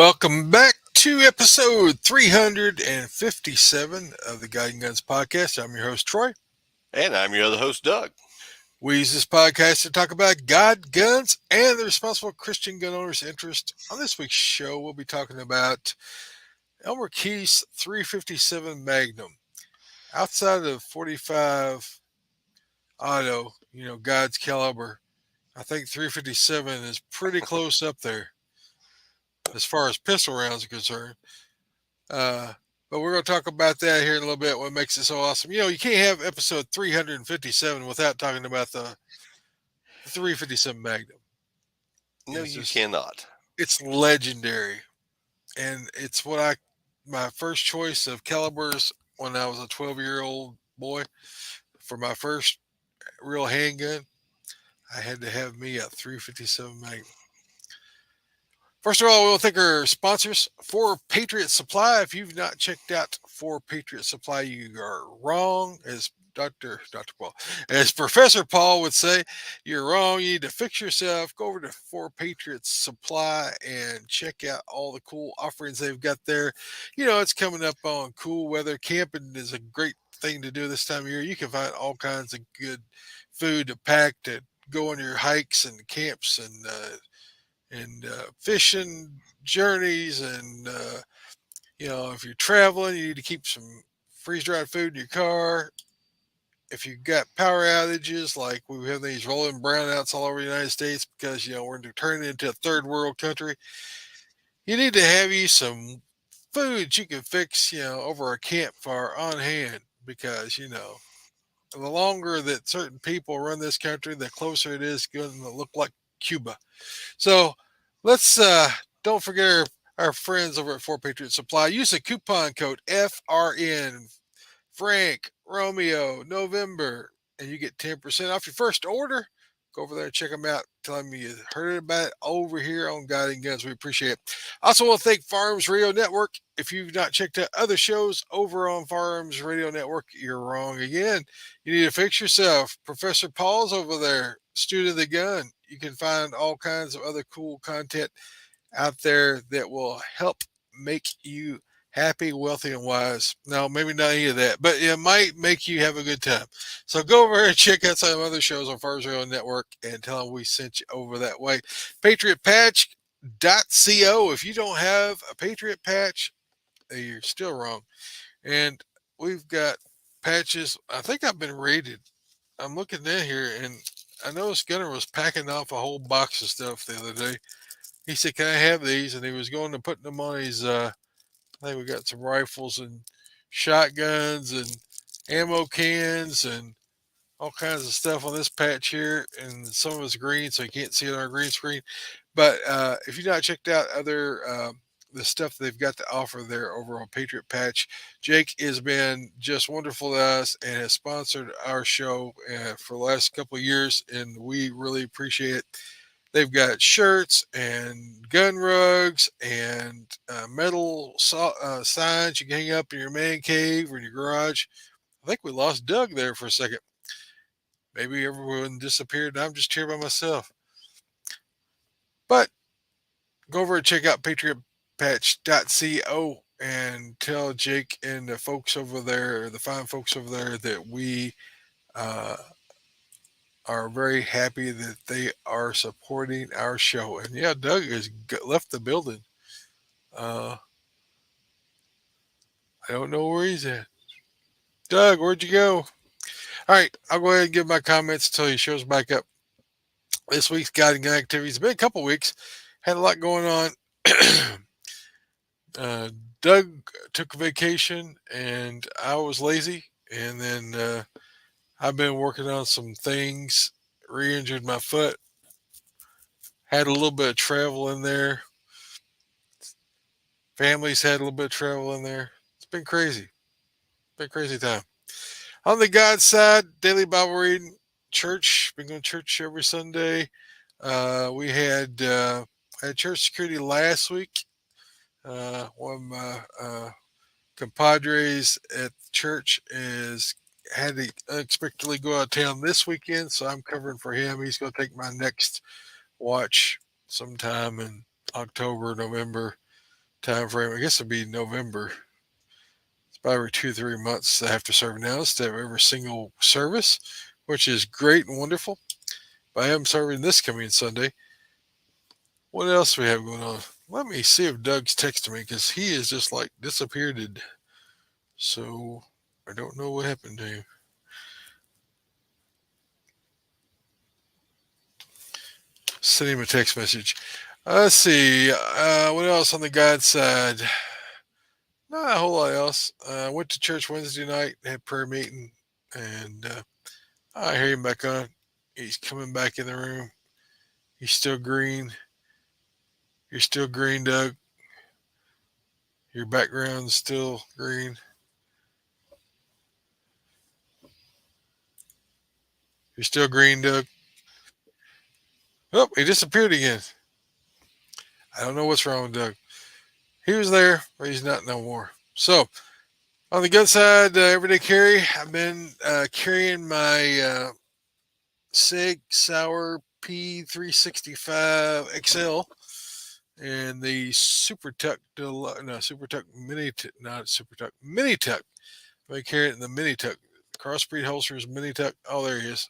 Welcome back to episode 357 of the Guiding Guns podcast. I'm your host, Troy. And I'm your other host, Doug. We use this podcast to talk about God, guns, and the responsible Christian gun owners' interest. On this week's show, we'll be talking about Elmer Keith's 357 Magnum. Outside of 45 auto, God's caliber, I think 357 is pretty close up there as far as pistol rounds are concerned. Uh, but we're going to talk about that here in a little bit. What makes it so awesome? You can't have episode 357 without talking about the 357 Magnum. No, It's you just, cannot. it's legendary, and it's my first choice of calibers when I was a 12-year-old boy for my first real handgun. I had to have me a 357 Magnum. First of all, we'll thank our sponsors, For Patriot Supply. If you've not checked out For Patriot Supply, you are wrong. As Dr. Paul, as Professor Paul would say, you're wrong. You need to fix yourself. Go over to For Patriot Supply and check out all the cool offerings they've got there. It's coming up on cool weather. Camping is a great thing to do this time of year. You can find all kinds of good food to pack to go on your hikes and camps and fishing journeys, and if you're traveling, you need to keep some freeze dried food in your car. If you've got power outages, like we have these rolling brownouts all over the United States because we're turning into a third world country, you need to have you some food you can fix over a campfire on hand, because the longer that certain people run this country, the closer it is going to look like Cuba. So let's don't forget our friends over at Fort Patriot Supply. Use the coupon code FRN, Frank, Romeo, November, and you get 10% off your first order. Go over there and check them out. Tell them you heard about it over here on Guiding Guns. We appreciate it. I also want to thank Farms Radio Network. If you've not checked out other shows over on Farms Radio Network, you're wrong again. You need to fix yourself. Professor Paul's over there, student of the gun. You can find all kinds of other cool content out there that will help make you happy, wealthy, and wise. No, maybe not any of that, but it might make you have a good time. So go over and check out some other shows on Farms Radio Network and tell them we sent you over that way. PatriotPatch.co. If you don't have a Patriot Patch, you're still wrong. And we've got patches. I think I've been rated. I'm looking in here, and I noticed Gunner was packing off a whole box of stuff the other day. He said, "Can I have these?" And he was going to put them on his. I think we got some rifles and shotguns and ammo cans and all kinds of stuff on this patch here. And some of it's green, so you can't see it on our green screen. But if you've not checked out the stuff they've got to offer there over on Patriot Patch, Jake has been just wonderful to us and has sponsored our show for the last couple of years, and we really appreciate it. They've got shirts and gun rugs and metal signs you can hang up in your man cave or in your garage. I think we lost Doug there for a second. Maybe everyone disappeared and I'm just here by myself. But go over and check out patriotpatch.co and tell Jake and the folks over there, the fine folks over there, that we uh, are very happy that they are supporting our show. And yeah, Doug has left the building. Uh, I don't know where he's at. Doug, where'd you go? All right, I'll go ahead and give my comments until he shows back up. This week's guiding gun activities. It's been a couple weeks. Had a lot going on. uh, Doug took a vacation and I was lazy. And then I've been working on some things, re injured my foot, had a little bit of travel in there. Families had a little bit of travel in there. It's been crazy. Been a crazy time. On the God side, daily Bible reading, church. Been going to church every Sunday. We had church security last week. One of my compadres at church is had to unexpectedly go out of town this weekend, so I'm covering for him. He's going to take my next watch sometime in October, November. time frame. I guess it'd be November. It's about every 2 or 3 months I have to serve notice to every single service, which is great and wonderful. But I am serving this coming Sunday. What else do we have going on? Let me see if Doug's texting me because he is just like disappeared. So I don't know what happened to him. Send him a text message. Let's see. What else on the God side? Not a whole lot else. I went to church Wednesday night, had prayer meeting, and I hear him back on. He's coming back in the room. He's still green. You're still green, Doug. Your background's still green. You're still green, Doug. Oh, he disappeared again. I don't know what's wrong with Doug. He was there, but he's not no more. So, on the good side, everyday carry, I've been carrying my Sig Sauer P365 XL and the Super Tuck, no, Super Tuck Mini, not Super Tuck, Mini Tuck. I carry it in the Mini Tuck. Crossbreed holsters, Mini Tuck. Oh, there he is.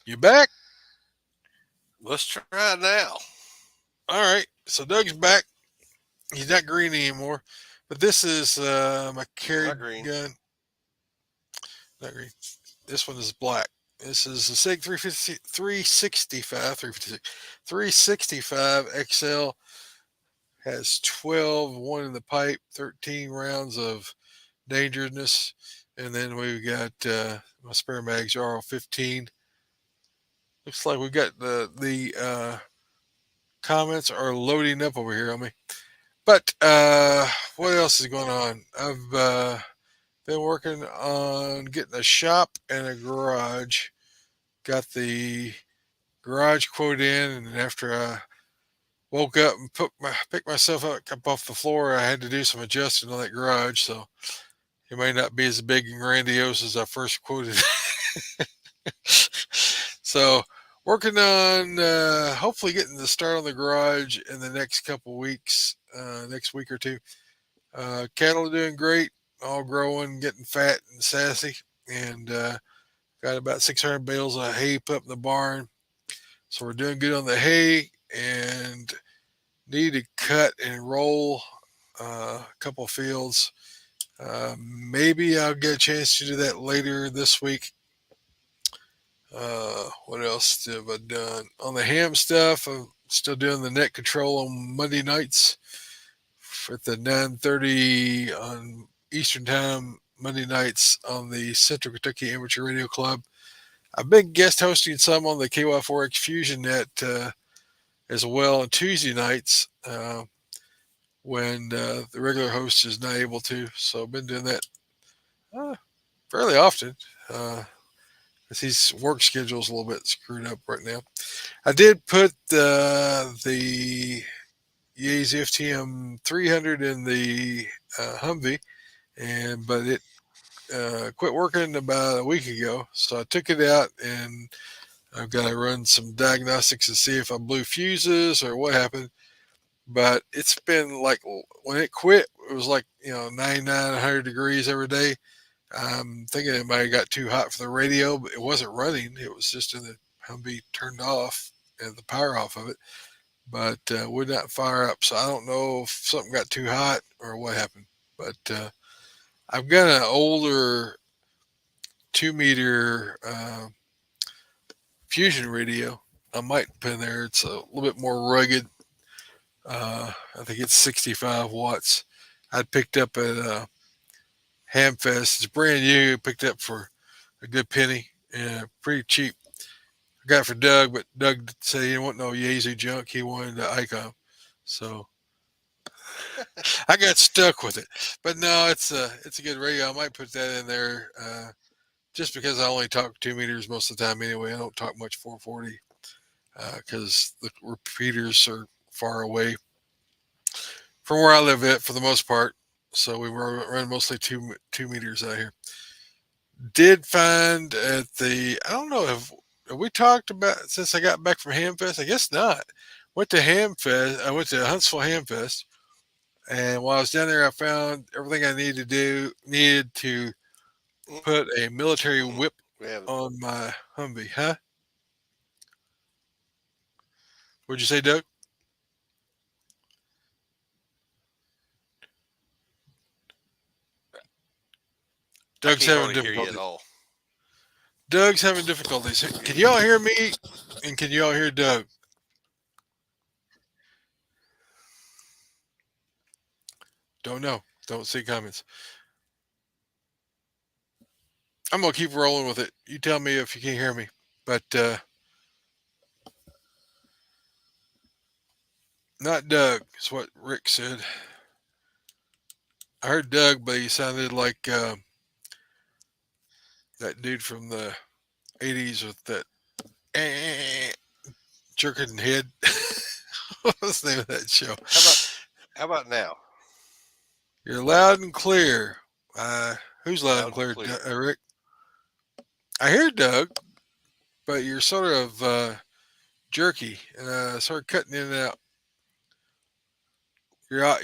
You back? Let's try it now. All right. So Doug's back. He's not green anymore. But this is my carry Not green. gun. Not green. This one is black. This is the SIG 365 XL. Has 12, one in the pipe, 13 rounds of dangerousness. And then we've got my spare mags are all 15. Looks like we got the comments are loading up over here on me. But what else is going on? I've been working on getting a shop and a garage. Got the garage quote in, and after I woke up and picked myself up off the floor, I had to do some adjusting on that garage. So it may not be as big and grandiose as I first quoted. So working on hopefully getting the start on the garage in the next couple weeks, next week or two. Cattle are doing great, all growing, getting fat and sassy, and got about 600 bales of hay put up in the barn. So we're doing good on the hay and need to cut and roll a couple fields. Maybe I'll get a chance to do that later this week. What else have I done? On the ham stuff, I'm still doing the net control on Monday nights at the 9:30 on Eastern Time, Monday nights on the Central Kentucky Amateur Radio Club. I've been guest hosting some on the KY4X Fusion Net as well on Tuesday nights when the regular host is not able to. So I've been doing that fairly often. His work schedule is a little bit screwed up right now. I did put the Yeezy FTM 300 in the Humvee, but it quit working about a week ago. So I took it out and I've got to run some diagnostics to see if I blew fuses or what happened. But it's been like when it quit, it was like 99, 100 degrees every day. I'm thinking it might have got too hot for the radio, but it wasn't running. It was just in the Humvee turned off and the power off of it, but would not fire up. So I don't know if something got too hot or what happened. But I've got an older 2 meter fusion radio. I might put in there. It's a little bit more rugged. I think it's 65 watts. I'd picked up at Hamfest. It's brand new. Picked up for a good penny and pretty cheap. I got it for Doug, but Doug said he didn't want no Yeezy junk. He wanted the Icon. So I got stuck with it. But no, it's a good radio. I might put that in there just because I only talk 2 meters most of the time anyway. I don't talk much 440 because the repeaters are far away from where I live at for the most part. So we run mostly 2 meters out here. Did find at the I don't know have we talked about since I got back from Hamfest. I guess not. Went to Hamfest. I went to Huntsville Hamfest. And while I was down there, I found everything I needed to put a military Mm-mm. whip We haven't. on my Humvee. Huh? What'd you say, Doug? I Doug's can't having hardly hear you at difficulties. all. Doug's having difficulties. Can y'all hear me? And can y'all hear Doug? Don't know. Don't see comments. I'm gonna keep rolling with it. You tell me if you can hear me. But not Doug is what Rick said. I heard Doug, but he sounded like that dude from the '80s with that eh, jerking head. What was the name of that show? How about now? You're loud and clear. Who's loud and Loud and clear, clear. Rick? I hear Doug, but you're sort of jerky and sort of cutting in and out.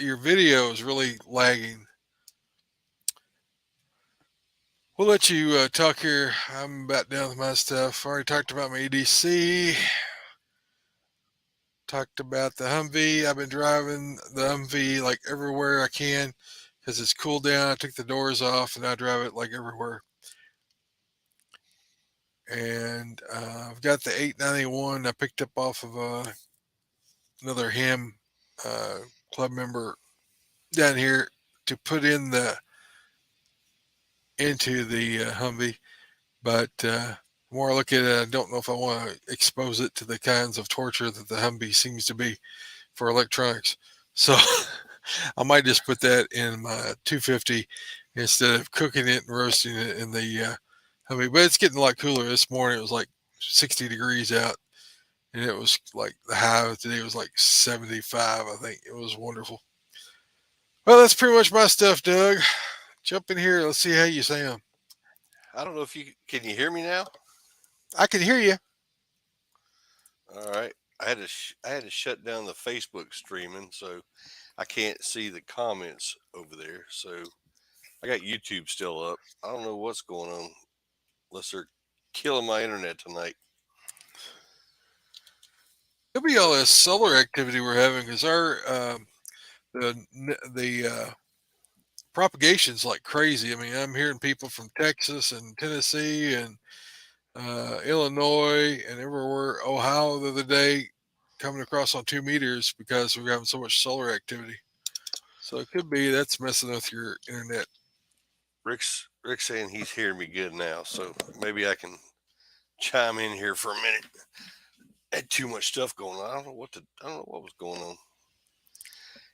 Your video is really lagging. We'll let you talk here. I'm about done with my stuff. I already talked about my EDC. Talked about the Humvee. I've been driving the Humvee like everywhere I can because it's cooled down. I took the doors off and I drive it like everywhere. And I've got the 891 I picked up off of another ham uh, club member down here to put in the into the Humvee. But the more I look at it, I don't know if I want to expose it to the kinds of torture that the Humvee seems to be for electronics. So I might just put that in my 250 instead of cooking it and roasting it in the Humvee. But it's getting a lot cooler. This morning it was like 60 degrees out, and it was like the high of today was like 75. I think it was wonderful. Well, that's pretty much my stuff, Doug. Jump in here. Let's see how you sound. I don't know if you can you hear me now. I can hear you. All right. I had to shut down the Facebook streaming, so I can't see the comments over there. So I got YouTube still up. I don't know what's going on unless they're killing my internet tonight. Could be all But this solar activity we're having because our the propagation's like crazy. I mean, I'm hearing people from Texas and Tennessee and Illinois and everywhere, Ohio the other day, coming across on 2 meters because we're having so much solar activity. So it could be that's messing with your internet. Rick's saying he's hearing me good now, so maybe I can chime in here for a minute. Had too much stuff going on. I don't know what was going on.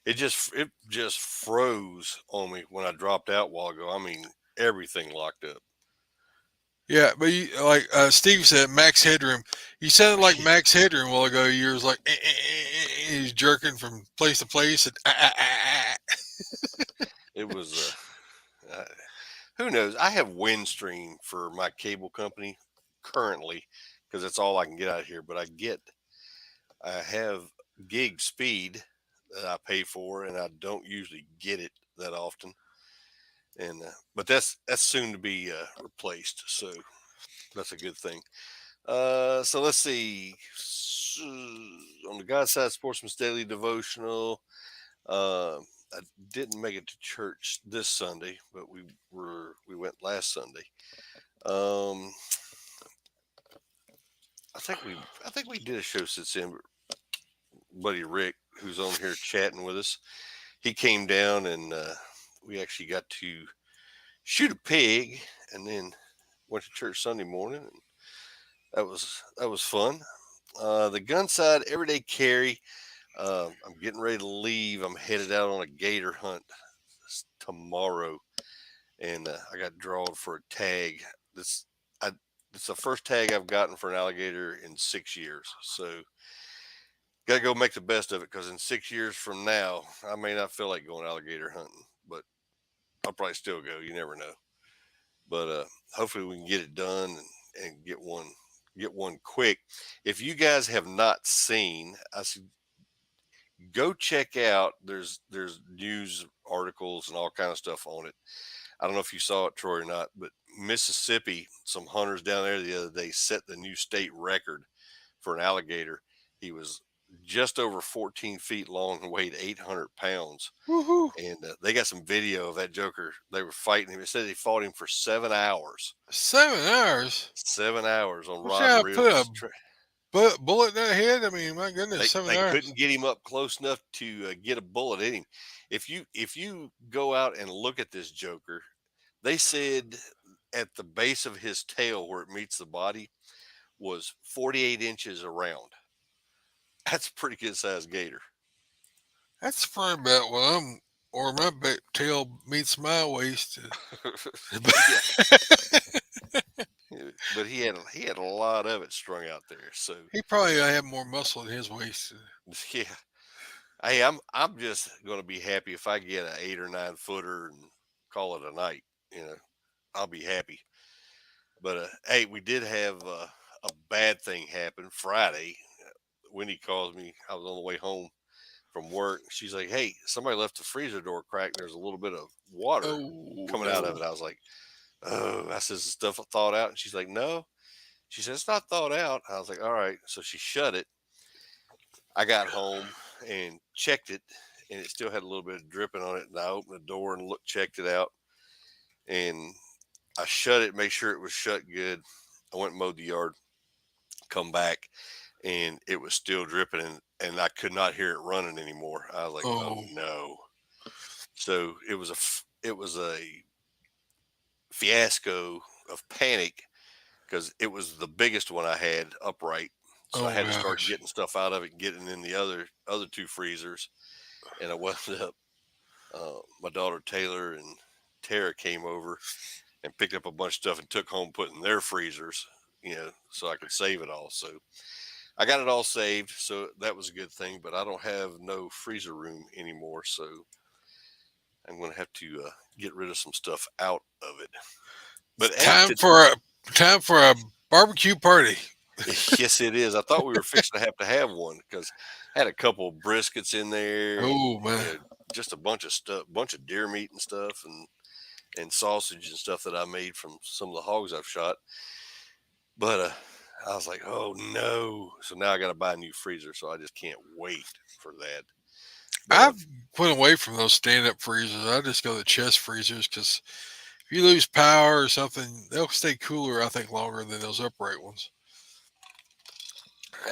It just froze on me when I dropped out a while ago. I mean, everything locked up. Yeah, but you, like Steve said, Max Headroom. You sounded like Max Headroom a while ago. You was like he's jerking from place to place. And, It was who knows? I have Windstream for my cable company currently because that's all I can get out of here. But I have gig speed that I pay for, and I don't usually get it that often. And but that's soon to be replaced, so that's a good thing. So let's see. On the God Side Sportsman's Daily Devotional, I didn't make it to church this Sunday, but we went last Sunday. Um, I think we did a show since then. Buddy Rick, who's on here chatting with us, he came down and we actually got to shoot a pig, and then went to church Sunday morning. And that was fun. The gun side everyday carry. I'm getting ready to leave. I'm headed out on a gator hunt tomorrow, and I got drawn for a tag. This I it's the first tag I've gotten for an alligator in 6 years. So got to go make the best of it because in 6 years from now, I may not feel like going alligator hunting, but I'll probably still go. You never know. But hopefully we can get it done and get one quick. If you guys have not seen, I Go check out. There's news articles and all kind of stuff on it. I don't know if you saw it, Troy, or not, but Mississippi, some hunters down there the other day set the new state record for an alligator. He was just over 14 feet long and weighed 800 pounds. Woohoo! And they got some video of that joker. They were fighting him. It said they fought him for 7 hours. 7 hours. 7 hours on What rod and y'all reel. put a Just bullet in that head? I mean, my goodness, they 7 hours. couldn't get him up close enough to get a bullet in him. If you go out and look at this joker, they said at the base of his tail where it meets the body was 48 inches around. That's a pretty good sized gator. That's probably about what or my tail meets my waist. Yeah, but he had a lot of it strung out there. So He probably have more muscle in his waist. yeah, hey, I'm just gonna be happy if I get an 8 or 9 footer and call it a night. You know, I'll be happy. But hey, we did have a bad thing happen Friday. Winnie calls me. I was on the way home from work. She's like, "Hey, somebody left the freezer door cracked. There's a little bit of water Oh coming out of no! it." I was like, "Oh," I says, "the stuff thawed out?" And she's like, "No." She said, "It's not thawed out." I was like, "All right." So she shut it. I got home and checked it, and it still had a little bit of dripping on it. And I opened the door and checked it out, and I shut it, make sure it was shut good. I went and mowed the yard, come back, and it was still dripping, and I could not hear it running anymore. I was like, "Oh Oh no!" So it was a fiasco of panic because it was the biggest one I had upright. So I oh had to start gosh! getting stuff out of it, and getting in the other two freezers, and I wound up. My daughter Taylor and Tara came over and picked up a bunch of stuff and took home, put in their freezers, so I could save it all. So I got it all saved, so that was a good thing. But I don't have no freezer room anymore, so I'm going to have to get rid of some stuff out of it. But hey, Time for a barbecue party. yes, it is. I thought we were fixing to have one because I had a couple of briskets in there, and Oh man! just a bunch of stuff, bunch of deer meat and stuff, and sausage and stuff that I made from some of the hogs I've shot. But I was like, oh no! So now I got to buy a new freezer. So I just can't wait for that. But I've went away from those stand-up freezers. I just go to chest freezers because if you lose power or something, they'll stay cooler. I think longer than those upright ones.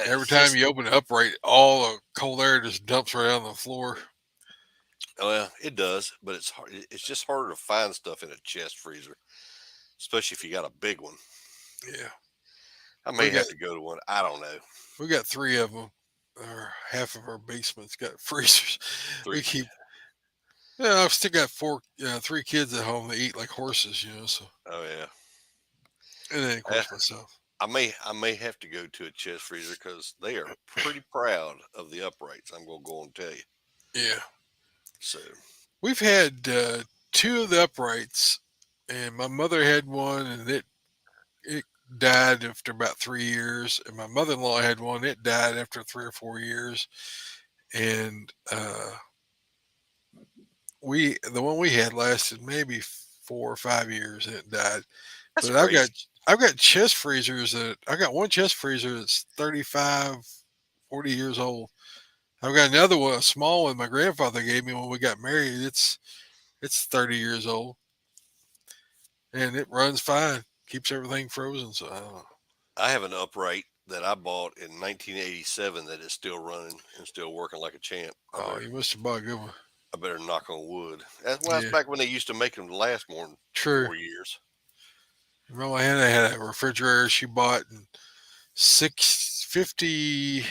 Every time yes, you open it upright, all the cold air just dumps right on the floor. well, it does, but it's hard. It's just harder to find stuff in a chest freezer, especially if you got a big one. Yeah, I we may got have to go to one. I don't know. we got three of them. Or half of our basement's got freezers. We Three. keep. Yeah, I've still got three kids at home that eat like horses. So Oh yeah. and then of Eh, course myself. I may have to go to a chest freezer because they are pretty proud of the uprights. I'm gonna go and tell you. Yeah, So we've had two of the uprights, and my mother had one, and it died after about 3 years, and my mother-in-law had one. It died after 3 or 4 years, and we the one we had lasted maybe 4 or 5 years, and it died. that's But crazy. I've got chest freezers that I got one chest freezer that's 35, 40 years old. I've got another one, a small one my grandfather gave me when we got married. It's 30 years old and it runs fine. Keeps everything frozen. So I don't know. I have an upright that I bought in 1987 that is still running and still working like a champ. I Oh, better you must have bought a good one. I better knock on wood. That's Yeah, back when they used to make them to last more than true. 4 years. Remember, Hannah had a refrigerator she bought in 650.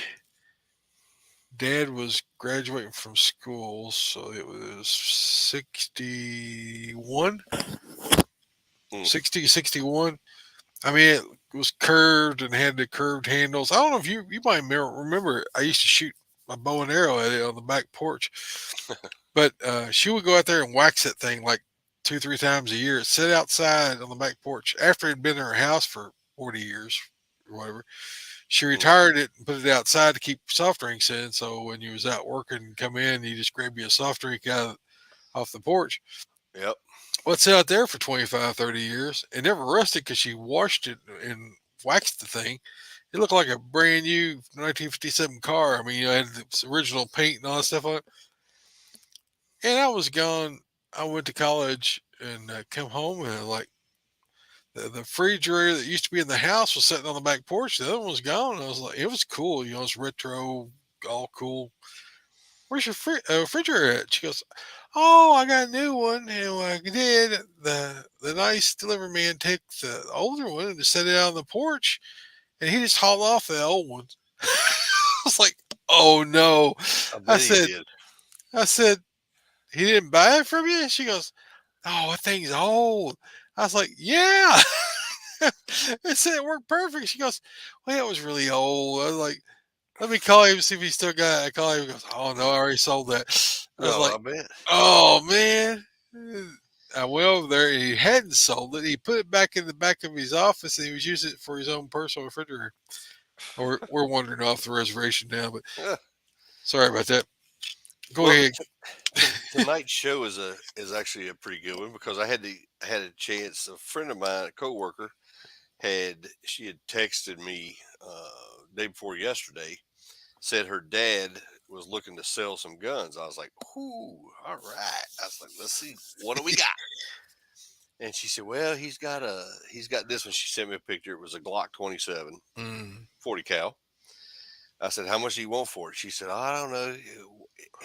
Dad was graduating from school, so it was 61, Mm. 60, 61. I mean, it was curved and had the curved handles. I don't know if you might remember. I used to shoot my bow and arrow at it on the back porch, but she would go out there and wax that thing like 2 3 times a year. Sit outside on the back porch after it had been in her house for 40 years. or whatever. She Mm. retired it and put it outside to keep soft drinks in. So when you was out working and come in, you just grab you a soft drink off the porch. Yep. Well, it's out there for 25, 30 years. It never rusted because she washed it and waxed the thing. It looked like a brand new 1957 car. I mean, it had the original paint and all that stuff on it. And I was gone. I went to college and come home and like the refrigerator that used to be in the house was sitting on the back porch. The other one was gone. I was like, it was cool. You know, it's retro, all cool. Where's your refrigerator at? She goes, oh, I got a new one. And what I did, the nice delivery man took the older one and just set it out on the porch, and he just hauled off the old one. I was like, oh no. I I bet he said, did. I said, he didn't buy it from you? She goes, oh, that thing's old. I was like, yeah. It said it worked perfect. She goes, well, it was really old. I was like, let me call him and see if he still got it. I call him. He goes, oh no, I already sold that. I was No, like, I bet. oh man. I went over there and he hadn't sold it. He put it back in the back of his office and he was using it for his own personal refrigerator. We're wandering off the reservation now, but sorry about that. Go Well, ahead. tonight's show is actually a pretty good one because I had a chance. A friend of mine, a coworker, she had texted me day before yesterday, said her dad was looking to sell some guns. I was like, "Ooh, all right." I was like, "Let's see, what do we got?" And she said, "Well, he's got this one." She sent me a picture. It was a Glock 27, Mm, 40 cal. I said, "How much do you want for it?" She said, "I don't know.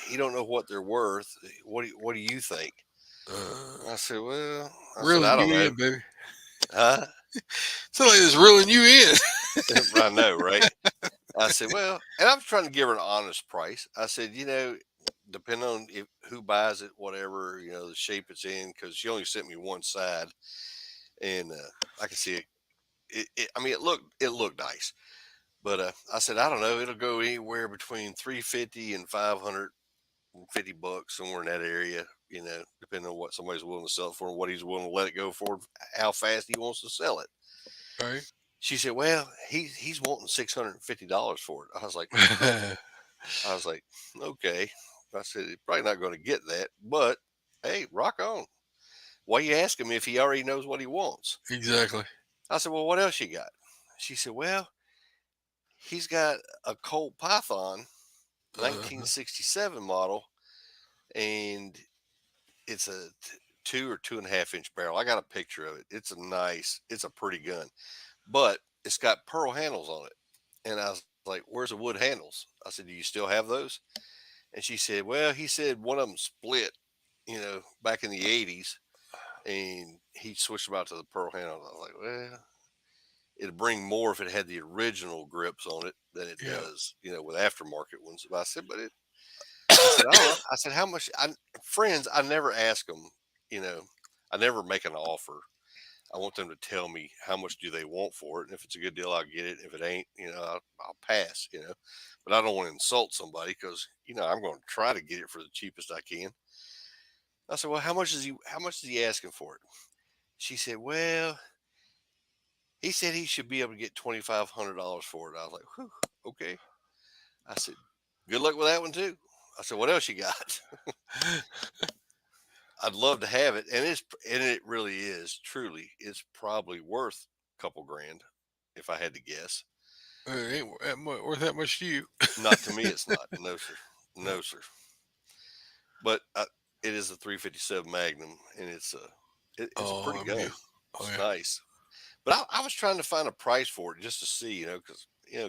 He don't know what they're worth. What do you think?" I said, "Well," I said, reeling "I don't you know." in, baby. Huh? Sound like it's reeling you in. I know, right? I said, "Well," and I was trying to give her an honest price. I said, depending on if who buys it, whatever, the shape it's in, because she only sent me one side, and I can see it. I mean, it looked nice, but I said, I don't know. It'll go anywhere between 350 and $550, somewhere in that area. Depending on what somebody's willing to sell it for, and what he's willing to let it go for, how fast he wants to sell it. Right. She said, "Well, he's wanting $650 for it." I was like, "Okay." I said, "He's probably not going to get that, but hey, rock on." Why you asking me if he already knows what he wants? Exactly. I said, "Well, what else you got?" She said, "Well, he's got a Colt Python, Uh, 1967 model, and it's a 2 or 2.5 inch barrel. I got a picture of it. It's a pretty gun, but it's got pearl handles on it." And I was like, "Where's the wood handles?" I said, "Do you still have those?" And she said, "Well, he said one of them split, back in the 80s, and he switched them out to the pearl handle." I was like, "Well, it'd bring more if it had the original grips on it than it yeah. does, with aftermarket ones." But I said, I said, "I don't know." I said, "How much?" Friends, I never ask them, you know, I never make an offer. I want them to tell me how much do they want for it, and if it's a good deal, I'll get it. If it ain't, I'll pass. But I don't want to insult somebody because I'm going to try to get it for the cheapest I can. I said, "Well, how much is he asking for it?" She said, "Well, he said he should be able to get $2,500 for it." I was like, "Whew, okay." I said, "Good luck with that one too." I said, "What else you got?" I'd love to have it, and it really is truly. It's probably worth a couple grand if I had to guess. It ain't worth that much to you. Not to me, it's not. No, sir. No, sir. But it is a 357 Magnum, and it's a Oh, pretty I'm you. gun. Oh, It's yeah. nice. But I was trying to find a price for it just to see, because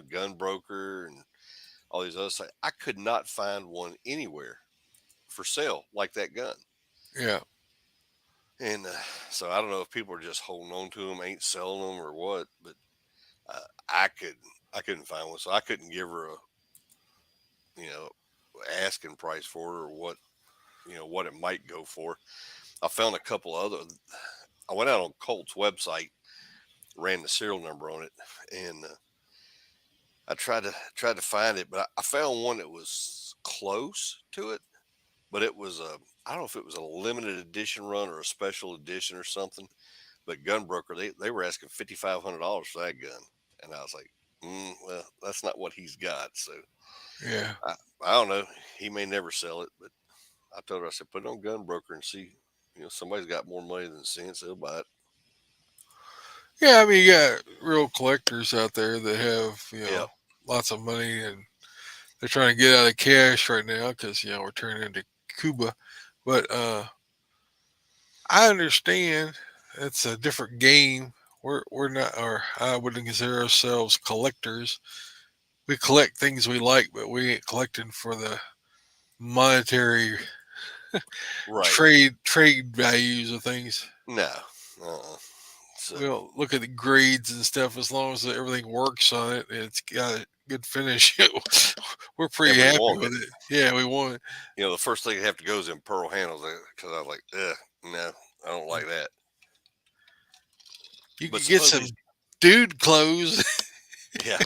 gun broker and all these other sites. I could not find one anywhere for sale like that gun. Yeah. And so I don't know if people are just holding on to them, ain't selling them, or what. But uh, I could I couldn't find one, so I couldn't give her a you know asking price for it, or what it might go for. I found a couple other. I went out on Colt's website, ran the serial number on it, and I tried to find it, but I found one that was close to it. But it was I don't know if it was a limited edition run or a special edition or something. But Gunbroker, they were asking $5,500 for that gun. And I was like, well, that's not what he's got. So Yeah. I, I don't know. He may never sell it, but I told her, I said, put it on Gun Broker and see. Somebody's got more money than sense. They'll buy it. Yeah, I mean, you got real collectors out there that have, Yeah, lots of money and they're trying to get out of cash right now because, we're turning into Cuba. But I understand it's a different game. We're not, or I wouldn't consider ourselves collectors. We collect things we like, but we ain't collecting for the monetary right. trade values of things. No. Uh-uh. So, We don't look at the grades and stuff as long as everything works on it and it's got a good finish. We're pretty and we happy want with it. it. Yeah, we want it. The first thing you have to go is in pearl handles because I was like, no, I don't like that. You But could get supposedly, some dude clothes. yeah,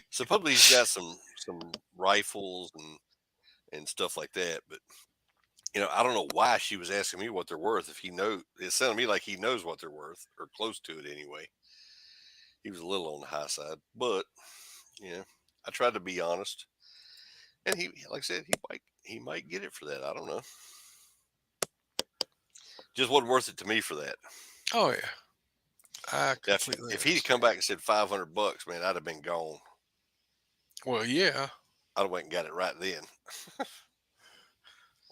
supposedly he's got some rifles and stuff like that. But I don't know why she was asking me what they're worth. If he knows, it sounded to me like he knows what they're worth or close to it anyway. He was a little on the high side, but I tried to be honest, and like I said, he might get it for that. I don't know. Just wasn't worth it to me for that. Oh yeah, I Now, if, completely if he'd understand. come back and said $500, man, I'd have been gone. Well, yeah, I'd have went and got it right then.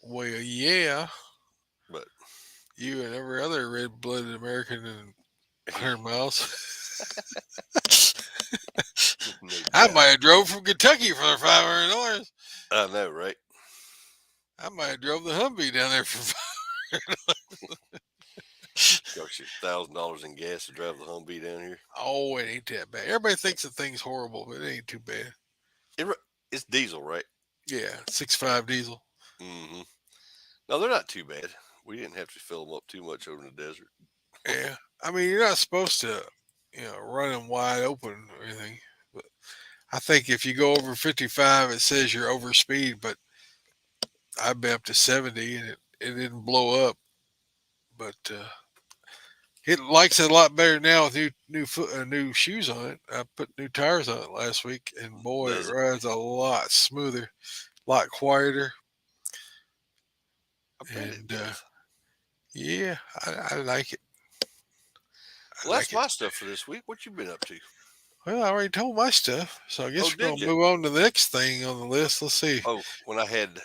well, yeah. But You and every other red-blooded American in 100 miles. no I doubt, might have drove from Kentucky for $500. I know, right? I might have drove the Humvee down there for. Cost you $1,000 in gas to drive the Humvee down here. Oh, it ain't that bad. Everybody thinks the thing's horrible, but it ain't too bad. It, it's diesel, right? Yeah, 6.5 diesel. Hmm. No, they're not too bad. We didn't have to fill them up too much over in the desert. Yeah, I mean you're not supposed to, run them wide open or anything. But I think if you go over 55, it says you're over speed. But I've been up to 70 and it didn't blow up. But it likes it a lot better now with new shoes on it. I put new tires on it last week, and boy, it Does it? rides a lot smoother, a lot quieter, I bet it and does. yeah, I like it. I Well, that's like it. my stuff for this week. What you been up to? Well, I already told my stuff, so I Oh, guess we're did gonna you? move on to the next thing on the list. Let's see. Oh, when I had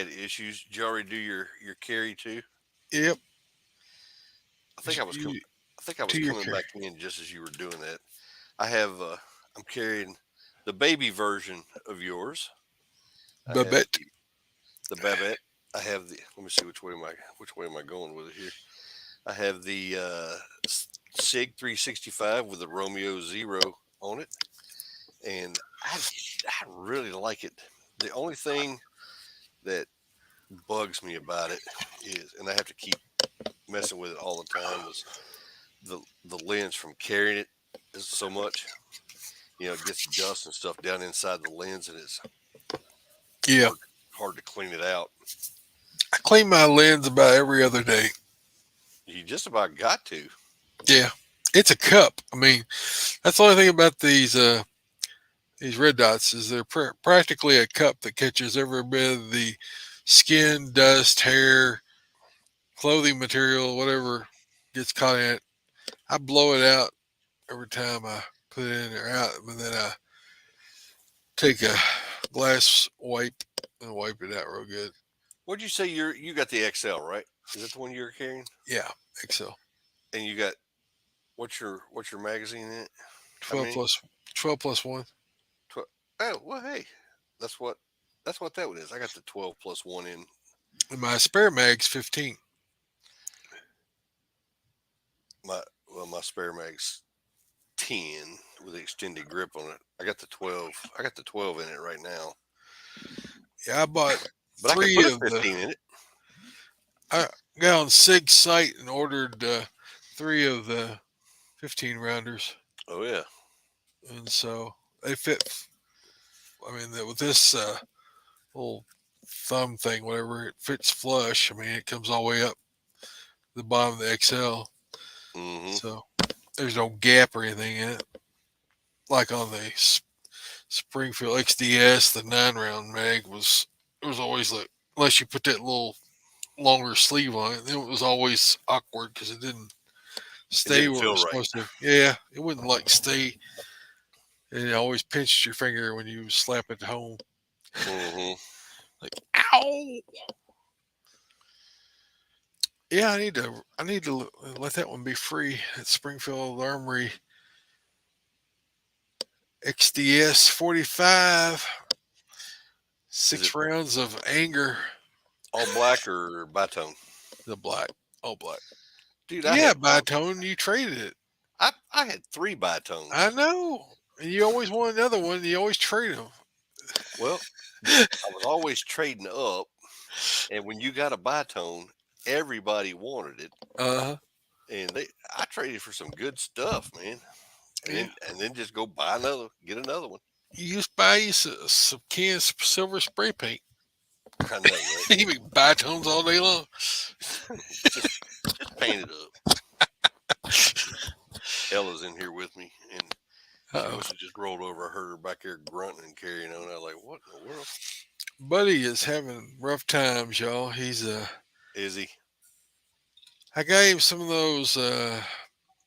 issues, did you already do your carry too? Yep, I think I was com- you, I think I was to your coming care, back in just as you were doing that. I have I'm carrying the baby version of yours. I have Babette. the Babette. I have the. Let me see which way am I going with it here. I have the Sig 365 with the Romeo Zero on it, and I really like it. The only thing that bugs me about it is, and I have to keep messing with it all the time, is the lens from carrying it is so much. It gets dust and stuff down inside the lens, and it's Yeah, hard to clean it out. I clean my lens about every other day. You just about got to. Yeah, it's a cup. I mean, that's the only thing about these red dots is they're practically a cup that catches every bit of the skin, dust, hair, clothing material, whatever gets caught in it. I blow it out every time I put it in or out, and then I take a glass wipe and wipe it out real good. What'd you say? You got the XL, right? Is that the one you're carrying? Yeah, Excel. And you got what's your magazine in it? How 12 many? plus 12 plus 1. 12. Oh well, hey, that's what that's what that one is. I got the 12 plus one in And my spare mag's 15. my my spare mag's 10 with the extended grip on it. I got the 12. I got the 12 in it right now, Yeah, I bought but I could put three a of the. 15 in it. I got on Sig's site and ordered three of the 15 rounders. Oh yeah. And so they fit. I mean, with this little thumb thing, whatever, it fits flush. I mean, it comes all the way up the bottom of the XL, Hmm. so there's no gap or anything in it. like on the Springfield XDS, the 9 round mag was always like, unless you put that little longer sleeve on it, it was always awkward because it didn't It stay didn't where it feel was right. supposed to. Yeah, it wouldn't like stay, and it always pinched your finger when you slap it home. Hmm. Like, ow! Yeah, I need to let that one be free. That Springfield Armory XDS 45, Is it 6 rounds of anger. all black or bitone? The black, all black. Dude, I Yeah, had one. Bitone, you traded it. I had three I bitones. know. And you always want another one. You always trade them. Well, I was always trading up, and when you got a bitone, everybody wanted it, Uh huh. and I traded for some good stuff, man. And Yeah. then just go buy another, get another one. You just buy you some cans of silver spray paint. I know, right? You make Bitones all day long. just just paint it up. Ella's in here with me, and she Uh must oh. have just rolled over. I heard her back there grunting and carrying on. I was like, what in the world? Buddy is having rough times, y'all. Is he? I got him some of those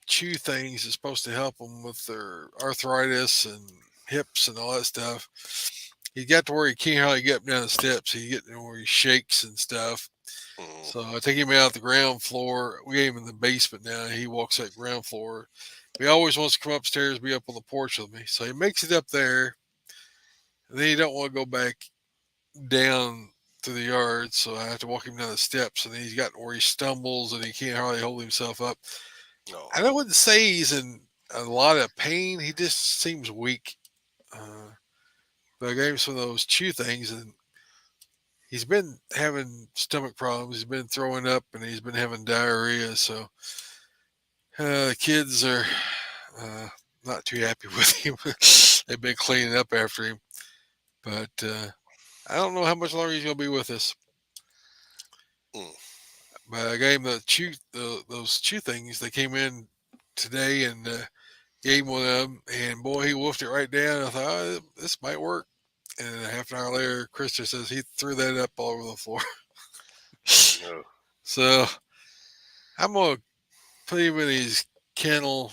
chew things that's supposed to help them with their arthritis and hips and all that stuff. He got to where he can't hardly get up down the steps. He get to where he shakes and stuff. Mm, So I take him out the ground floor. We gave him in the basement now. He walks that ground floor. He always wants to come upstairs, be up on the porch with me. So he makes it up there. And then he don't want to go back down to the yard. So I have to walk him down the steps. And then he's got where he stumbles and he can't hardly hold himself up. no. I wouldn't say he's in a lot of pain. He just seems weak. Uh, but I gave him some of those chew things, and he's been having stomach problems. He's been throwing up, and he's been having diarrhea. So the kids are uh, not too happy with him. They've been cleaning up after him, but I don't know how much longer he's going to be with us. Mm. But I gave him those chew things. They came in today and gave him one of them, and boy, he wolfed it right down. I thought, oh, this might work. And a half an hour later, Krista says he threw that up all over the floor. Oh no. So I'm gonna put him in his kennel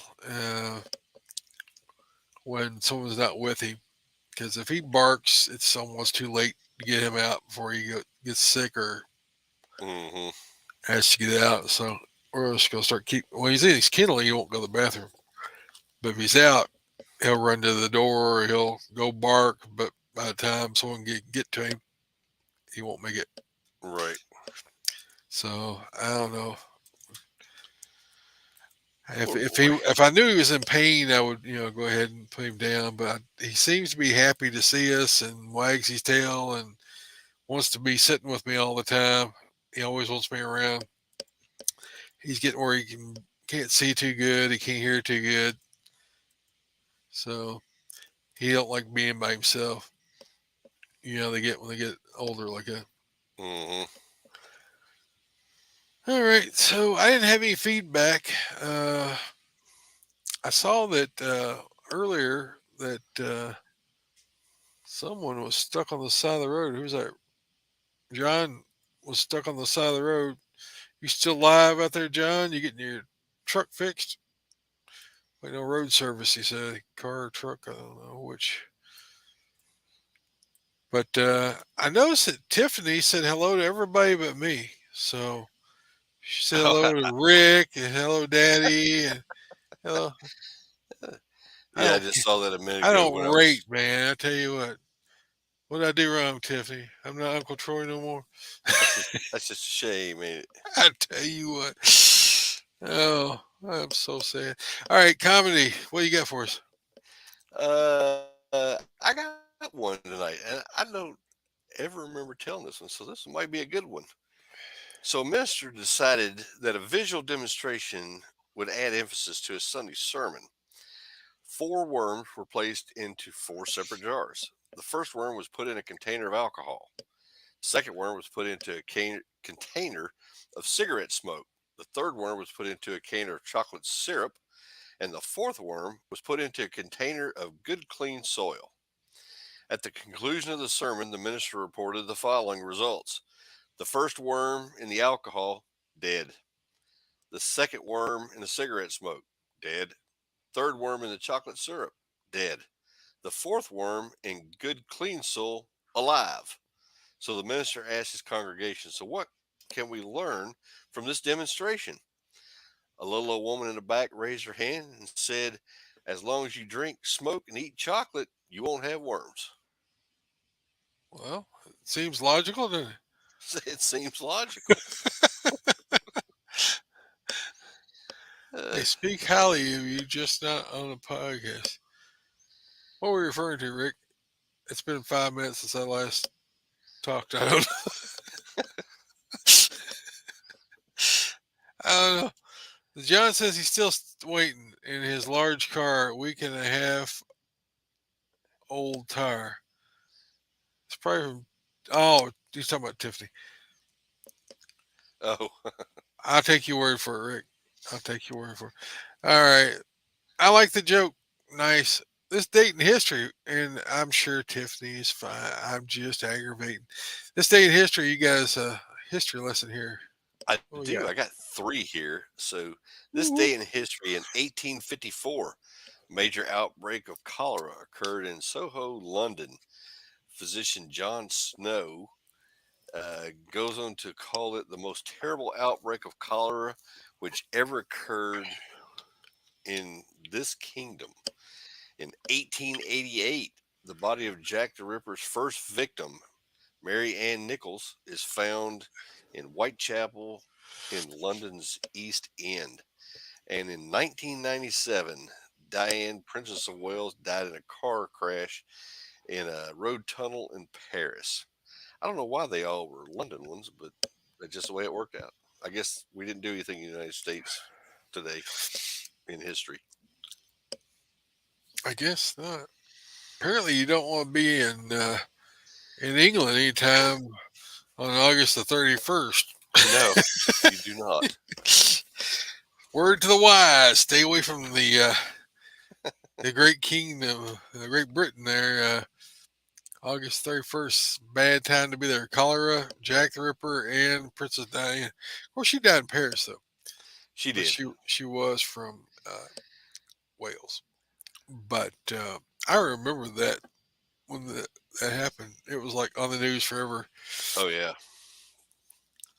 when someone's not with him, because if he barks, it's almost too late to get him out before gets sick or Hmm. has to get out. So we're just gonna start keep. When he's in his kennel, he won't go to the bathroom. But if he's out, he'll run to the door. Or he'll go bark. But by the time someone get to him, he won't make it. Right. So I don't know. If Poor if boy. he if I knew he was in pain, I would go ahead and put him down. But he seems to be happy to see us and wags his tail and wants to be sitting with me all the time. He always wants me around. He's getting where he can't see too good. He can't hear too good. So he don't like being by himself. They get when they get older like that. Hmm. All right. So I didn't have any feedback. Uh, I saw that earlier that someone was stuck on the side of the road. Who's that? John was stuck on the side of the road. You still live out there, John? You getting your truck fixed? Wait, no road service. He said car or truck. I don't know which. But I noticed that Tiffany said hello to everybody but me. So she said hello to Rick and hello, Daddy, and hello. I Yeah, I don't. just saw that a minute I ago don't when I rate, was. man. I tell you what. What did I do wrong, Tiffany? I'm not Uncle Troy no more. That's just a shame, ain't it? I tell you what. Oh, I'm so sad. All right, comedy. What do you got for us? I got one tonight, and I don't ever remember telling this one, so this might be a good one. So, a minister decided that a visual demonstration would add emphasis to his Sunday sermon. Four worms were placed into four separate jars. The first worm was put in a container of alcohol. The second worm was put into a container of cigarette smoke. The third worm was put into a can of chocolate syrup. and the fourth worm was put into a container of good, clean soil. At the conclusion of the sermon, the minister reported the following results: the first worm in the alcohol, dead. The second worm in the cigarette smoke, dead. Third worm in the chocolate syrup, dead. The fourth worm in good, clean soil, alive. So the minister asked his congregation, so what can we learn from this demonstration? A little old woman in the back raised her hand and said, as long as you drink, smoke, and eat chocolate, you won't have worms. Well, it seems logical to. It seems logical. They Uh, speak highly of you, just not on a podcast. What were you referring to, Rick? It's been 5 minutes since I last talked. I don't know. I don't know. John says he's still waiting in his large car, week and a half old tire. It's probably from. Oh, he's talking about Tiffany. oh, I'll take your word for it, Rick. I'll take your word for it. All right. I like the joke. Nice. This date in history, and I'm sure Tiffany is fine. I'm just aggravating. This date in history, you guys, history lesson here. I What we do. got? I got three here. So, this Woo-woo. day in history in 1854, major outbreak of cholera occurred in Soho, London. Physician John Snow goes on to call it the most terrible outbreak of cholera which ever occurred in this kingdom. In 1888, the body of Jack the Ripper's first victim, Mary Ann Nichols, is found in Whitechapel in London's East End. And in 1997, Diane, Princess of Wales, died in a car crash in a road tunnel in Paris. I don't know why they all were London ones, but that's just the way it worked out. I guess we didn't do anything in the United States today in history. I guess not. Apparently, you don't want to be in England anytime on August the 31st. No, you do not. Word to the wise: stay away from the great kingdom, the Great Britain. There, August 31st, bad time to be there. Cholera, Jack the Ripper, and Princess Diana. Of course, she died in Paris though, She but did. she was from Wales. But I remember that when that happened, it was like on the news forever. Oh yeah.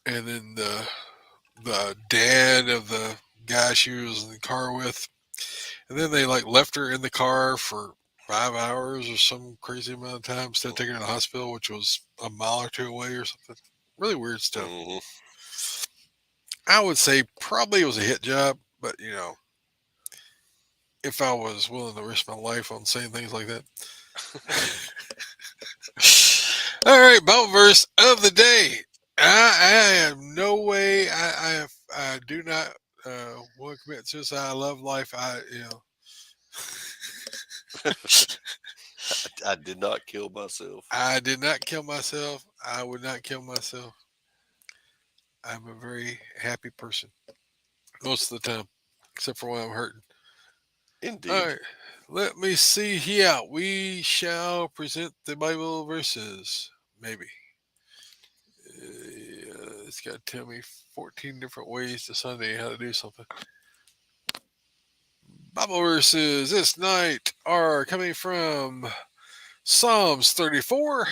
And then the dad of the guy she was in the car with, and then they like left her in the car for 5 hours or some crazy amount of time instead of taking her to the hospital, which was a mile or two away or something. Really weird stuff. Hmm. I would say probably it was a hit job, but if I was willing to risk my life on saying things like that. All right, Bible verse of the day. I have no way. I do not want to commit suicide. I love life. I did not kill myself. I did not kill myself. I would not kill myself. I'm a very happy person most of the time, except for when I'm hurting. All Indeed. right, let me see here. We shall present the Bible verses. Maybe. It's got to tell me 14 different ways to Sunday how to do something. Bible verses this night are coming from Psalms 34,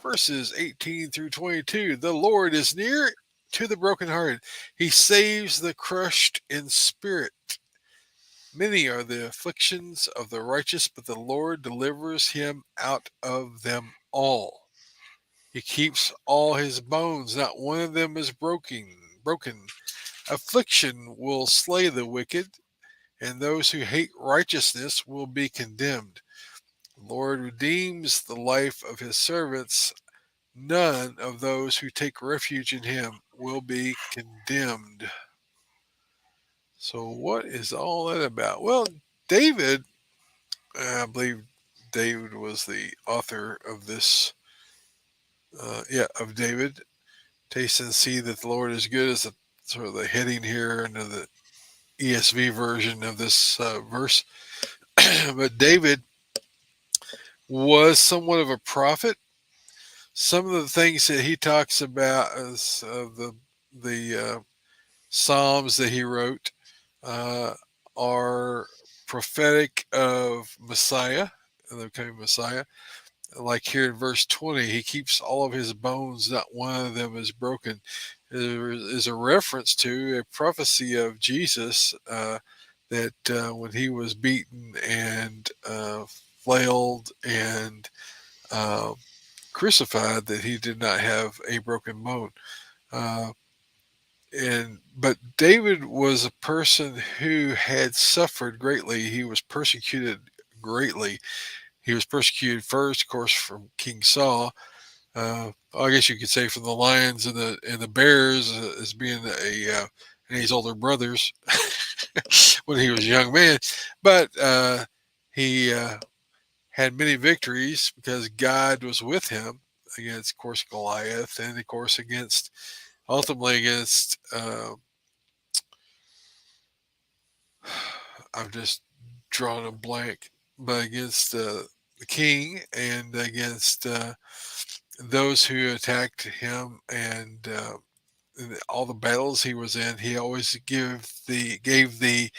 verses 18 through 22. The Lord is near to the brokenhearted, He saves the crushed in spirit. Many are the afflictions of the righteous, but the Lord delivers him out of them all. He keeps all his bones, not one of them is broken. Affliction will slay the wicked, and those who hate righteousness will be condemned. The Lord redeems the life of his servants. None of those who take refuge in him will be condemned. So, what is all that about? Well, David, I believe David was the author of this. Of David. Taste and see that the Lord is good is the sort of the heading here under the ESV version of this verse. But David was somewhat of a prophet. Some of the things that he talks about as the psalms that he wrote uh, are prophetic of Messiah, the coming Messiah. Like here in verse 20, he keeps all of his bones, not one of them is broken. There is a reference to a prophecy of Jesus that when he was beaten and flailed and uh, crucified, that he did not have a broken bone. Uh, and but David was a person who had suffered greatly. He was persecuted greatly. He was persecuted first, of course, from King Saul. I guess you could say from the lions and the bears as being and his older brothers when he was a young man. But he had many victories because God was with him against, of course, Goliath, and of course against ultimately against. I've just drawn a blank, but against the king and against those who attacked him and all the battles he was in, he always gave the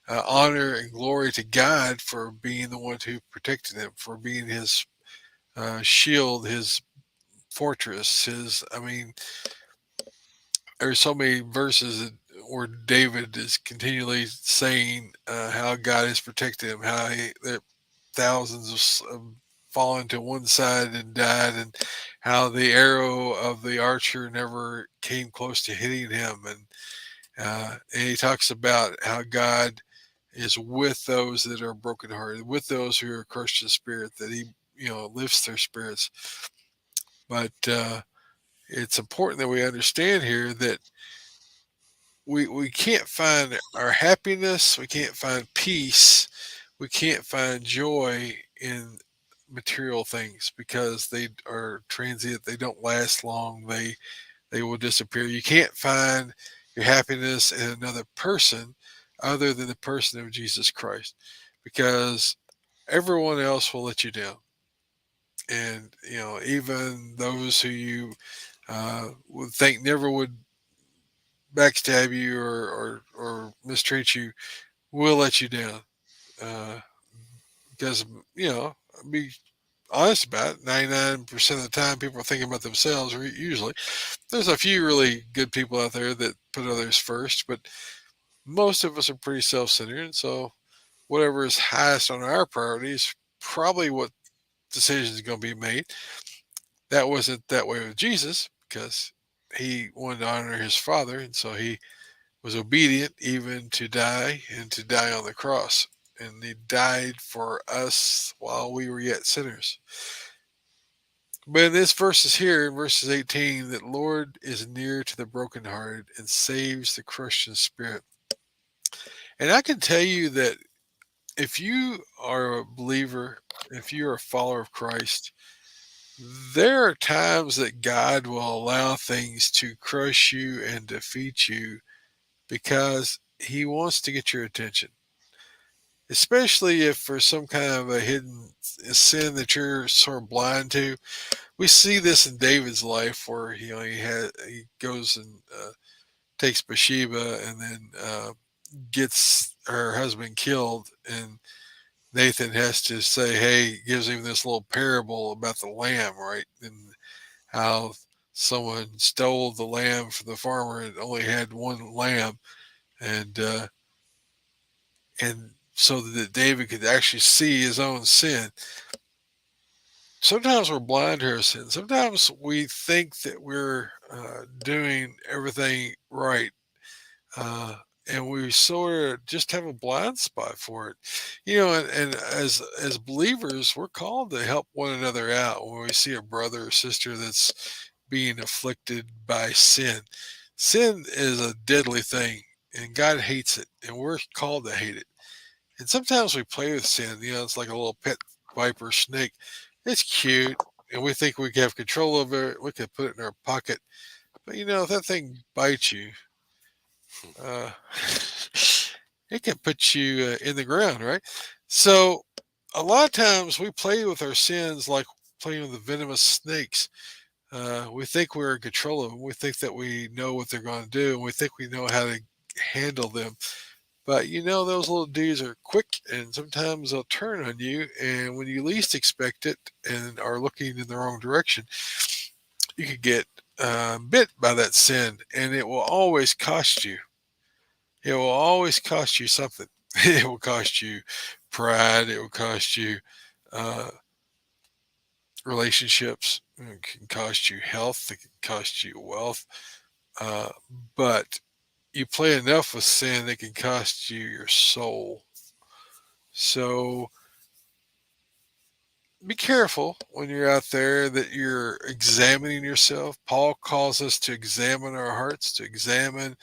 honor and glory to God for being the one who protected him, for being his shield, his fortress. His, I mean, there's so many verses where David is continually saying how God has protected him, how that thousands of fallen to one side and died, and how the arrow of the archer never came close to hitting him, and he talks about how God is with those that are brokenhearted, with those who are crushed in spirit, that he lifts their spirits. But it's important that we understand here that we can't find our happiness, we can't find peace, we can't find joy in material things because they are transient, they don't last long, they will disappear. You can't find your happiness in another person other than the person of Jesus Christ because everyone else will let you down. And even those who you would think never would backstab you or mistreat you will let you down. Uh, because, be honest about it, 99% of the time people are thinking about themselves, usually. There's a few really good people out there that put others first, but most of us are pretty self centered. So, whatever is highest on our priorities, probably what decision is going to be made. That wasn't that way with Jesus because he wanted to honor his Father, and so he was obedient even to die and to die on the cross. And he died for us while we were yet sinners. But in this verses here, in verses 18, that Lord is near to the brokenhearted and saves the crushed in spirit. And I can tell you that if you are a believer, if you're a follower of Christ, there are times that God will allow things to crush you and defeat you because he wants to get your attention. Especially if for some kind of a hidden sin that you're sort of blind to. We see this in David's life where he goes and takes Bathsheba and then gets her husband killed, and Nathan has to say, hey, gives him this little parable about the lamb, right? And how someone stole the lamb from the farmer and only had one lamb, and uh, and so that David could actually see his own sin. Sometimes we're blind to our sin. Sometimes we think that we're doing everything right, uh, and we sort of just have a blind spot for it. And as believers, we're called to help one another out when we see a brother or sister that's being afflicted by sin. Sin is a deadly thing, and God hates it, and we're called to hate it. And sometimes we play with sin. It's like a little pet viper snake. It's cute, and we think we have control over it. We can put it in our pocket. But if that thing bites you, uh, it can put you in the ground, right? So a lot of times we play with our sins like playing with the venomous snakes. We think we're in control of them. We think that we know what they're going to do, and we think we know how to handle them. But those little dudes are quick, and sometimes they'll turn on you. And when you least expect it and are looking in the wrong direction, you could get bit by that sin, and it will always cost you. It will always cost you something. It will cost you pride. It will cost you uh, relationships. It can cost you health. It can cost you wealth. Uh, but you play enough with sin, it can cost you your soul. So be careful when you're out there that you're examining yourself. Paul calls us to examine our hearts, to examine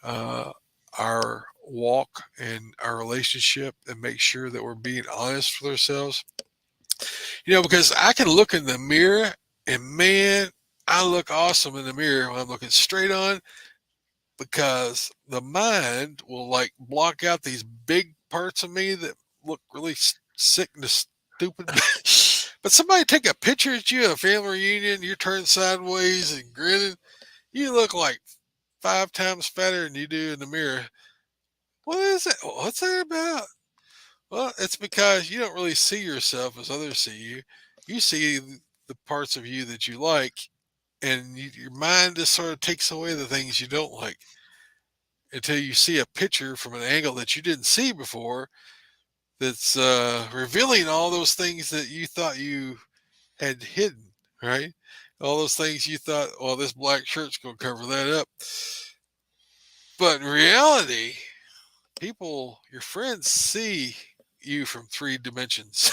uh, our walk and our relationship, and make sure that we're being honest with ourselves. Because I can look in the mirror and man, I look awesome in the mirror when I'm looking straight on, because the mind will like block out these big parts of me that look really sick and stupid. But somebody take a picture at you at a family reunion, you're turned sideways and grinning, you look like 5 times fatter than you do in the mirror. What is it? What's that about? Well, it's because you don't really see yourself as others see you. You see the parts of you that you like, and your mind just sort of takes away the things you don't like until you see a picture from an angle that you didn't see before that's revealing all those things that you thought you had hidden, right? All those things you thought, well, this black shirt's going to cover that up. But in reality, people, your friends see you from 3 dimensions.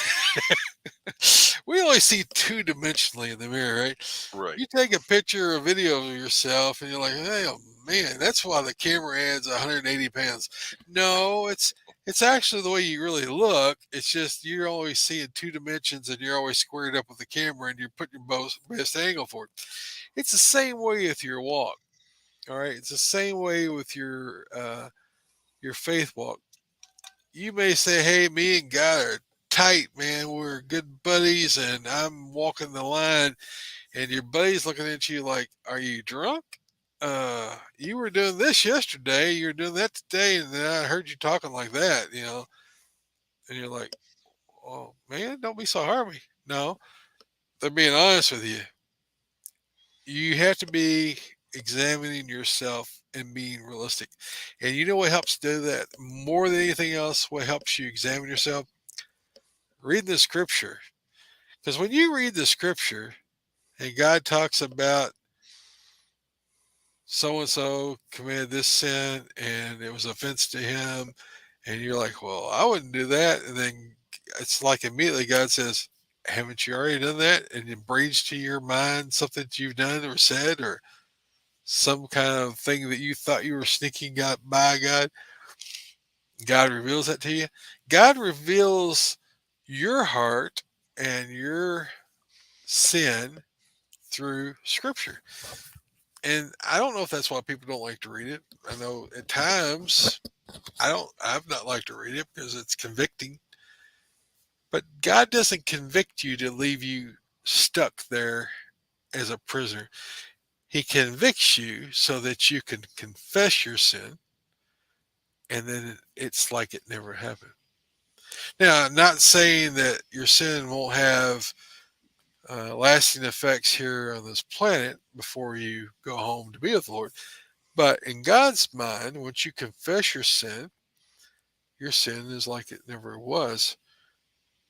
We only see 2 dimensionally in the mirror, right? Right. You take a picture or video of yourself and you're like, hey, oh man, that's why the camera adds 180 pounds. No, it's actually the way you really look. It's just you're always seeing 2 dimensions and you're always squared up with the camera and you're putting your best angle for it. It's the same way with your walk. All right. It's the same way with your faith walk. You may say, hey, me and God are tight, man. We're good buddies and I'm walking the line, and your buddy's looking at you like, are you drunk? You were doing this yesterday, you're doing that today, and then I heard you talking like that. And you're like, oh man, don't be so hardy. No, they're being honest with you. You have to be examining yourself and being realistic. And you know what helps do that more than anything else? What helps you examine yourself? Reading the scripture. Because when you read the scripture and God talks about so and so committed this sin and it was offense to him, and you're like, well, I wouldn't do that. And then it's like immediately God says, haven't you already done that? And it brings to your mind something that you've done or said, or some kind of thing that you thought you were sneaking got by God. God reveals that to you. God reveals your heart and your sin through scripture. And I don't know if that's why people don't like to read it. I know at times I've not liked to read it because it's convicting. But God doesn't convict you to leave you stuck there as a prisoner. He convicts you so that you can confess your sin, and then it's like it never happened. Now, I'm not saying that your sin won't have lasting effects here on this planet before you go home to be with the Lord. But in God's mind, once you confess your sin is like it never was.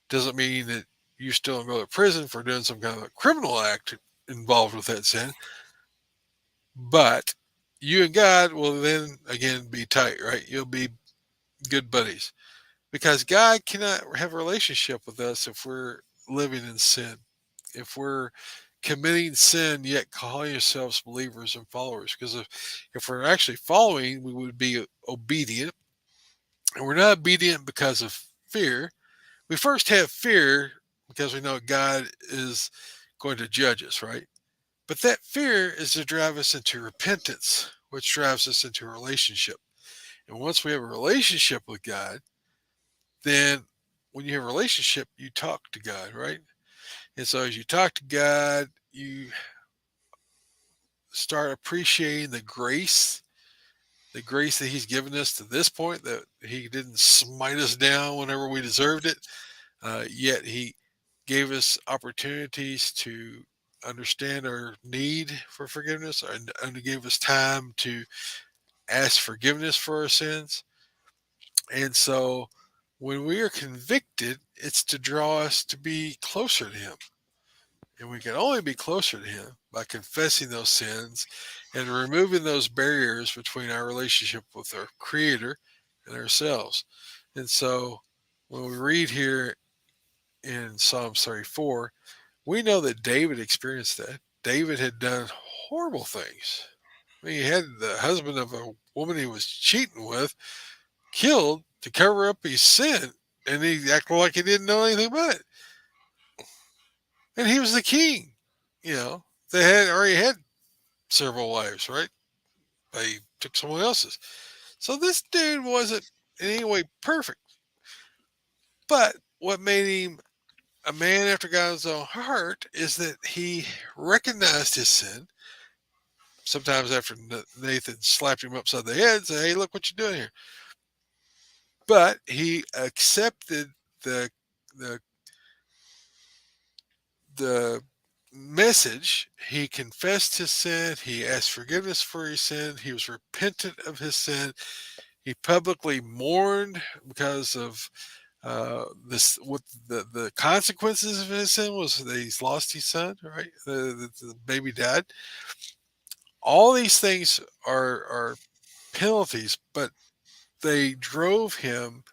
Doesn't mean that you still don't go to prison for doing some kind of a criminal act involved with that sin. But you and God will then again be tight, right? You'll be good buddies because God cannot have a relationship with us if we're living in sin. If we're committing sin yet calling ourselves believers and followers, because if we're actually following, we would be obedient, and we're not obedient because of fear. We first have fear because we know God is going to judge us, right? But that fear is to drive us into repentance, which drives us into a relationship. And once we have a relationship with God, then when you have a relationship, you talk to God, right? And so as you talk to God, you start appreciating the grace that He's given us to this point, that He didn't smite us down whenever we deserved it. Yet He gave us opportunities to understand our need for forgiveness, and gave us time to ask forgiveness for our sins. And so when we are convicted, it's to draw us to be closer to Him. And we can only be closer to Him by confessing those sins and removing those barriers between our relationship with our Creator and ourselves. And so when we read here in Psalms 34, we know that David experienced that. David had done horrible things. I mean, he had the husband of a woman he was cheating with killed to cover up his sin, and he acted like he didn't know anything about it. And he was the king. You know, they had already had several wives, right? They took someone else's. So this dude wasn't in any way perfect. But what made him a man after God's own heart is that he recognized his sin. Sometimes after Nathan slapped him upside the head, said, "Hey, look what you're doing here." But he accepted the the the message. He confessed his sin. He asked forgiveness for his sin. He was repentant of his sin. He publicly mourned because of this. What the consequences of his sin was that he's lost his son. Right, the baby died. All these things are penalties, but they drove him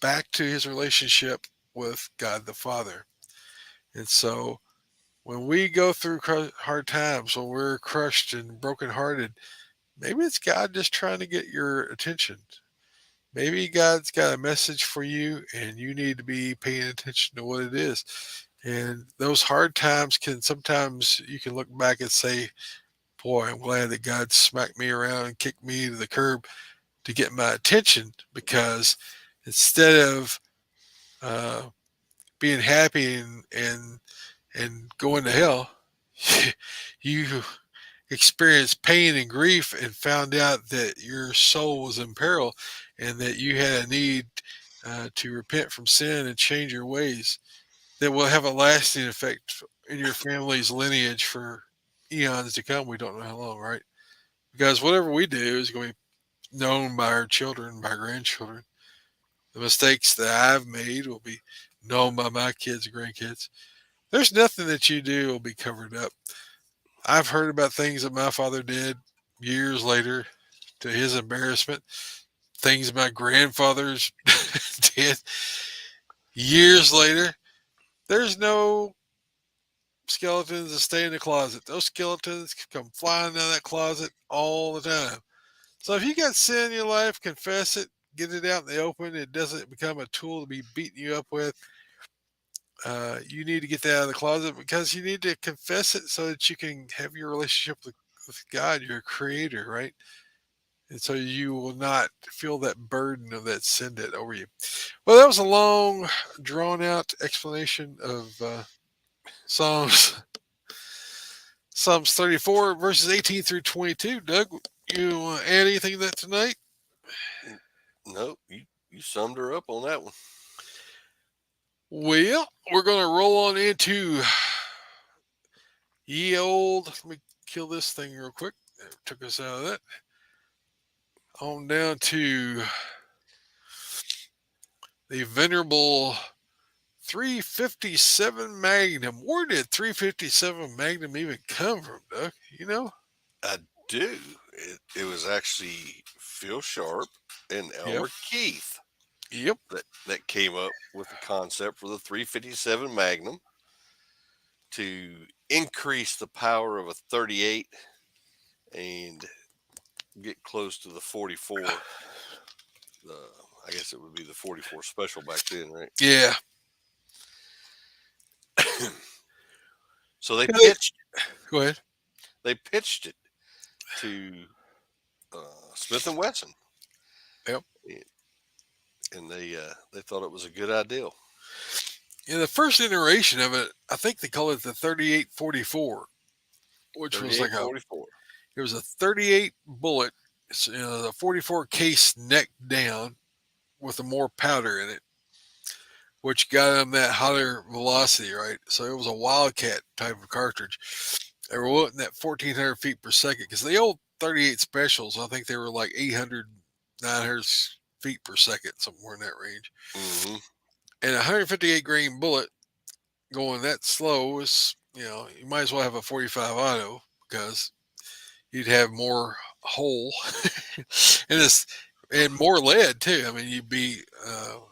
back to his relationship with God the Father. And so when we go through hard times, when we're crushed and brokenhearted, maybe it's God just trying to get your attention. Maybe God's got a message for you and you need to be paying attention to what it is. And those hard times can sometimes you can look back and say, boy, I'm glad that God smacked me around and kicked me to the curb to get my attention, because instead of uh, being happy and going to hell, you experienced pain and grief and found out that your soul was in peril and that you had a need to repent from sin and change your ways that will have a lasting effect in your family's lineage for eons to come. We don't know how long, right? Because whatever we do is going to be known by our children, by our grandchildren. The mistakes that I've made will be known by my kids and grandkids. There's nothing that you do will be covered up. I've heard about things that my father did years later to his embarrassment, things my grandfathers did years later. There's no skeletons that stay in the closet. Those skeletons come flying out of that closet all the time. So if you got sin in your life, confess it, get it out in the open. It doesn't become a tool to be beating you up with. You need to get that out of the closet because you need to confess it so that you can have your relationship with God, your creator, right? And so you will not feel that burden of that sin debt over you. Well, that was a long, drawn out explanation of Psalms Psalms 34 verses 18 through 22. Doug, you want to add anything to that tonight? No, you summed her up on that one. Well, we're going to roll on into ye old. Let me kill this thing real quick. That took us out of that. On down to the venerable 357 Magnum. Where did 357 Magnum even come from, Doug? You know? I do. It was actually Phil Sharp and Yep. Elmer Keith Yep. that came up with the concept for the 357 Magnum to increase the power of a 38 and get close to the 44. The I guess it would be the 44 special back then, right? Yeah. So they Hey, pitched go ahead. they pitched it to Smith and Wesson, Yep. and they thought it was a good idea. In the first iteration of it, I think they called it the 3844, which was like 3844. it was a 38 bullet, the 44 case neck down with a more powder in it, which got them that higher velocity, right? So it was a wildcat type of cartridge. They were wanting that 1,400 feet per second because the old 38 specials, I think they were like 800, 900 feet per second, somewhere in that range. Mm-hmm. And a 158 grain bullet going that slow is, you might as well have a 45 auto because you'd have more hole and it's and more lead too. I mean, you'd be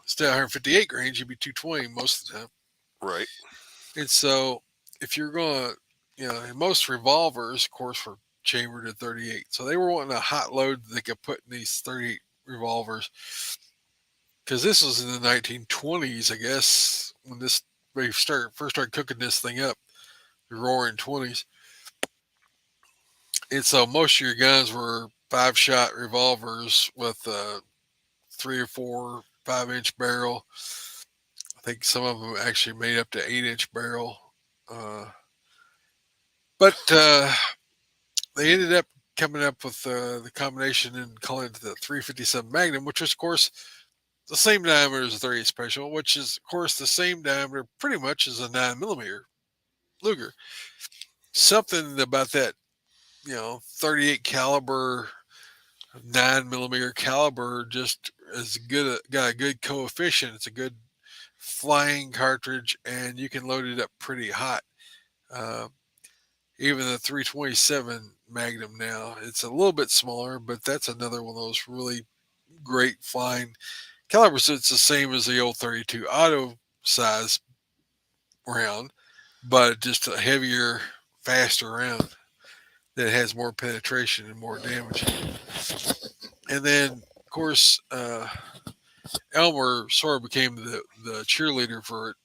instead of 158 grains, you'd be 220 most of the time. Right. And so, if you're going to, most revolvers, of course, were chambered at 38. So they were wanting a hot load that they could put in these 38 revolvers because this was in the 1920s, I guess, when this they first started cooking this thing up, the Roaring 20s. And so most of your guns were 5-shot revolvers with a 3 or 4 5-inch barrel. I think some of them actually made up to 8-inch barrel. But they ended up coming up with the combination and calling it the 357 Magnum, which was, of course, the same diameter as the 38 Special, which is, of course, the same diameter pretty much as a 9 millimeter Luger. Something about that, 38 caliber, 9 millimeter caliber, just is good. Got a good coefficient. It's a good flying cartridge, and you can load it up pretty hot. Uh, Even the 327 Magnum now, it's a little bit smaller, but that's another one of those really great flying calibers. It's the same as the old 32 auto size round, but just a heavier, faster round that has more penetration and more damage. And then, of course, Elmer sort of became the cheerleader for it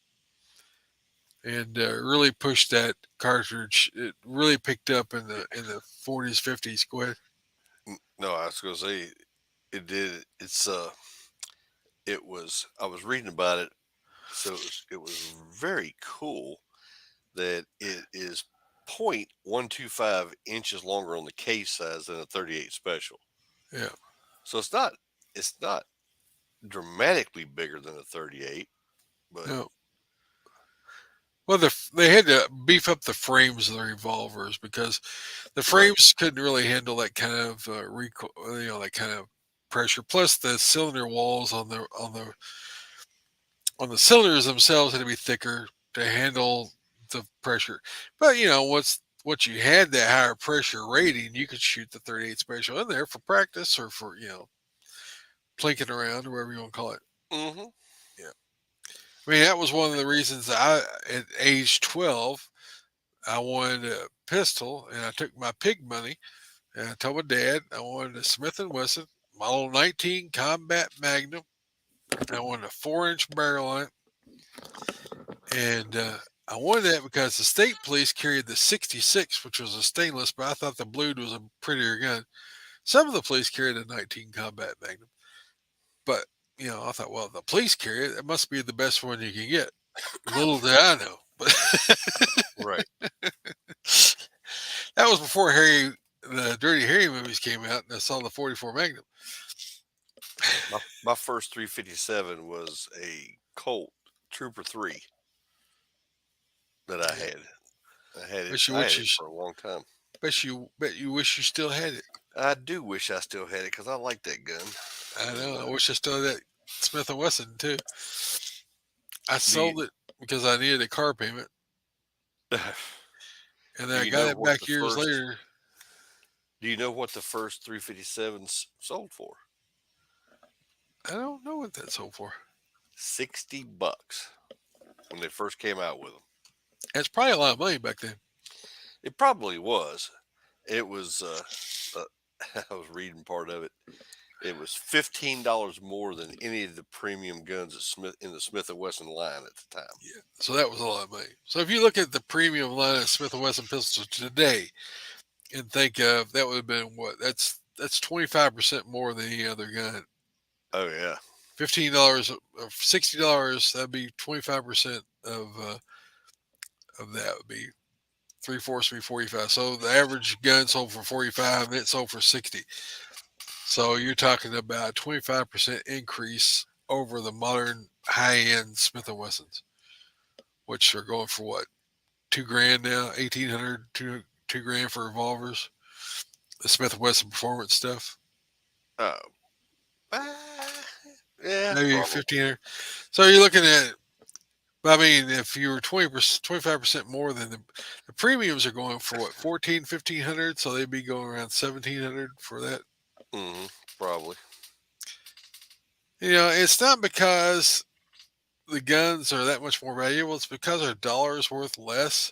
and really pushed that cartridge. It really picked up in the 40s, 50s. Go ahead. No, I was going to say it did. It was. I was reading about it, so it was very cool that it is 0.125 inches longer on the case size than a 38 special. Yeah. So it's not dramatically bigger than a 38, but No. Well, they had to beef up the frames of the revolvers because the right. frames couldn't really handle that kind of recoil, that kind of pressure. Plus, the cylinder walls on the cylinders themselves had to be thicker to handle the pressure. But once you had that higher pressure rating, you could shoot the 38 special in there for practice or for plinking around or whatever you want to call it. Hmm. Yeah, I mean that was one of the reasons at age 12, I wanted a pistol, and I took my pig money and I told my dad I wanted a Smith and Wesson Model 19 Combat Magnum. I wanted a 4-inch barrel on it, and I wanted that because the state police carried the 66, which was a stainless, but I thought the blued was a prettier gun. Some of the police carried a 19 Combat Magnum, but I thought, well, the police carry it. It must be the best one you can get. Little did I know, but Right. that was before the Dirty Harry movies came out, and I saw the 44 Magnum. My first 357 was a Colt Trooper 3 that I Yeah, had. I had it. bet you I had wish it for a long time. bet you wish you still had it. I do wish I still had it because I like that gun. I And know. I wish I still had that Smith and Wesson too. I do you sold it because I needed a car payment, and do then I you got know it what back the years first later. do you know what the first 357s sold for? I don't know what that sold for. $60 when they first came out with them. It's probably a lot of money back then. It probably was. It was. I was reading part of it. It was $15 more than any of the premium guns at Smith in the Smith and Wesson line at the time. Yeah, so that was a lot of money. So if you look at the premium line of Smith and Wesson pistols today, and think of that would have been what? That's 25% more than any other gun. Oh yeah. $15 or $60. That'd be 25% of that would be three-fourths would be 45. So the average gun sold for 45 and it sold for 60. So you're talking about a 25% increase over the modern high-end Smith and Wessons, which are going for what, 2 grand now, 1,800, two grand for revolvers. The Smith and Wesson performance stuff, Oh, ah, yeah, maybe probably. 1,500. So you're looking at, I mean, if you were 20%, 25% more than the premiums are going for what, 14, 1,500. So they'd be going around 1,700 for that. Hmm. Probably. It's not because the guns are that much more valuable. It's because our dollar is worth less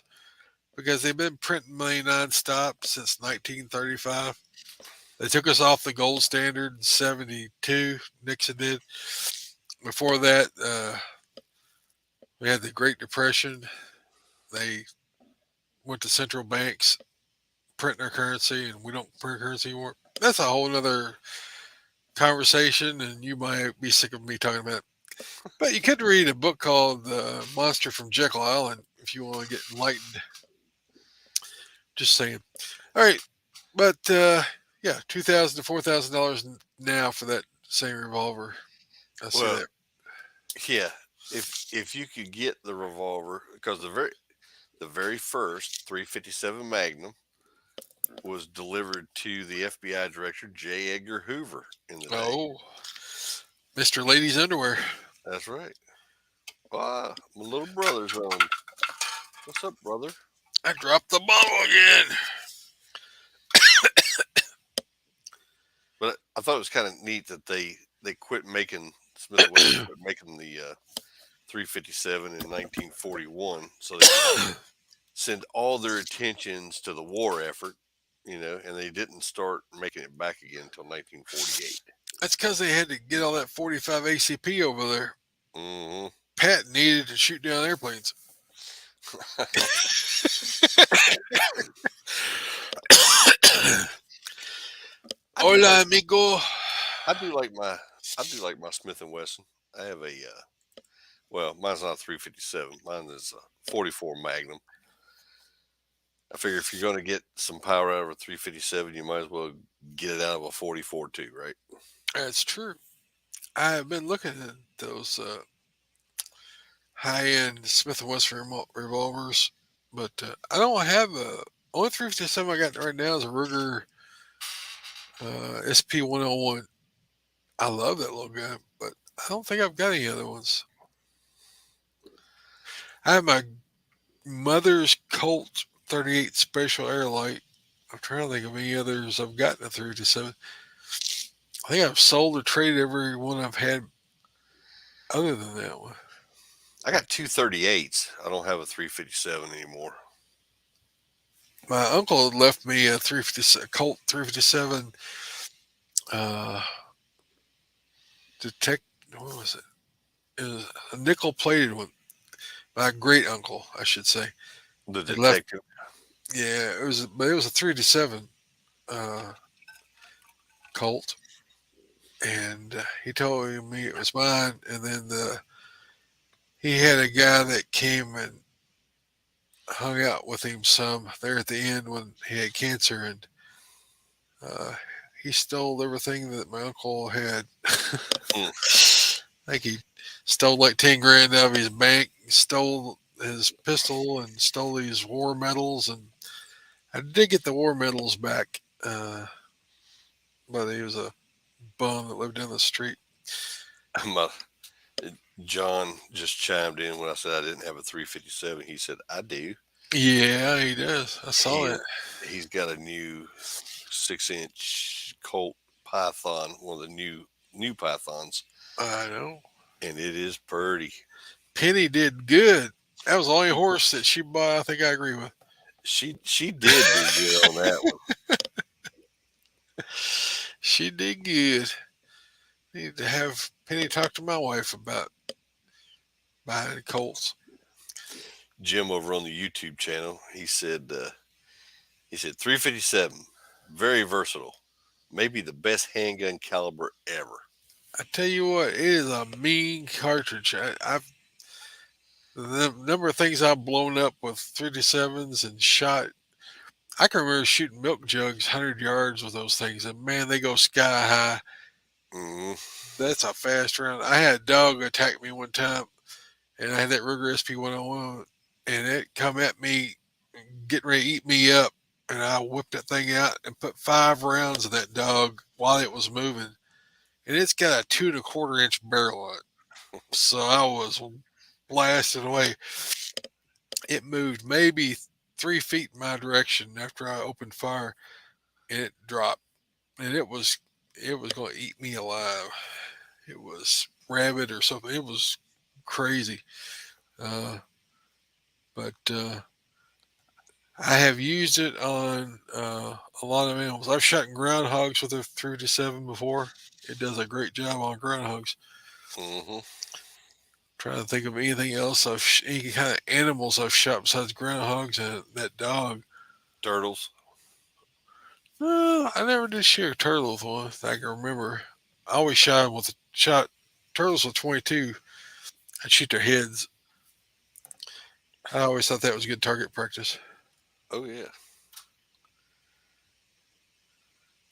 because they've been printing money nonstop since 1935. They took us off the gold standard in 72. Nixon did. Before that, we had the Great Depression. They went to central banks printing our currency, and we don't print currency anymore. That's a whole other conversation, and you might be sick of me talking about it. But you could read a book called Monster from Jekyll Island if you want to get enlightened. Just saying. All right, but yeah, $2,000 to $4,000 now for that same revolver. I see Well, that. yeah. If you could get the revolver, because the very first 357 Magnum was delivered to the FBI director J. Edgar Hoover in the day. Oh, Mr. Ladies Underwear. That's right. Ah, my little brother's home. What's up, brother? I dropped the bottle again. But I thought it was kind of neat that they quit making Smith and Wesson quit making the 357 in 1941, so they could send all their attentions to the war effort, and they didn't start making it back again until 1948. That's because they had to get all that 45 ACP over there. Hmm. Pat needed to shoot down airplanes. I do Hola, like amigo. I do like my I do like my Smith and Wesson. I have a well, mine's not a 357. Mine is a 44 Magnum. I figure if you're going to get some power out of a 357, you might as well get it out of a 44 too, right? That's true. I have been looking at those high-end Smith and Wesson revolvers, but I don't have a. Only 357 I got right now is a Ruger SP 101. I love that little gun, but I don't think I've got any other ones. I have my mother's Colt 38 Special Airlight. I'm trying to think of any others I've gotten a 357. I think I've sold or traded every one I've had other than that one. I got two 38s. I don't have a 357 anymore. My uncle had left me a 357 Colt 357 uh, detect. What was it? It was a nickel plated one. My great uncle, I should say, The had left. detective. Yeah, but it was a 357 uh, Colt, and he told me it was mine. And then he had a guy that came and hung out with him some there at the end when he had cancer, and uh, he stole everything that my uncle had. Mm. I think he stole like 10 grand out of his bank. He stole his pistol and stole these war medals, and I did get the war medals back, but he was a bum that lived down the street. My, John just chimed in when I said I didn't have a 357. He said, I do. Yeah, he does. I saw He that. he's got a new 6-inch Colt Python, one of the new Pythons, I know. and it is pretty. Penny did good. That was the only horse that she bought. I think I agree with. She did do good on that one. She did good. Need to have Penny talk to my wife about buying Colts. Jim over on the YouTube channel, he said 357, very versatile, maybe the best handgun caliber ever. I tell you what, it is a mean cartridge. I've the number of things I've blown up with 37s and shot. I can remember shooting milk jugs 100 yards with those things, and man, they go sky high. Hmm. That's a fast round. I had a dog attack me one time, and I had that Ruger SP-101, and it come at me, getting ready to eat me up, and I whipped that thing out and put 5 rounds of that dog while it was moving, and it's got a 2.25 inch barrel on it. So I was blasting away. It moved maybe 3 feet in my direction after I opened fire, and it dropped, and it was going to eat me alive. It was rabid or something. It was crazy. Uh, but I have used it on a lot of animals. I've shot groundhogs with a 3-7 before. It does a great job on groundhogs. Hmm. Trying to think of anything else any kind of animals I've shot besides groundhogs and that dog. Turtles. I never did shoot a turtle with one that I can remember. I always shot turtles with 22. I'd shoot their heads. I always thought that was good target practice. Oh yeah.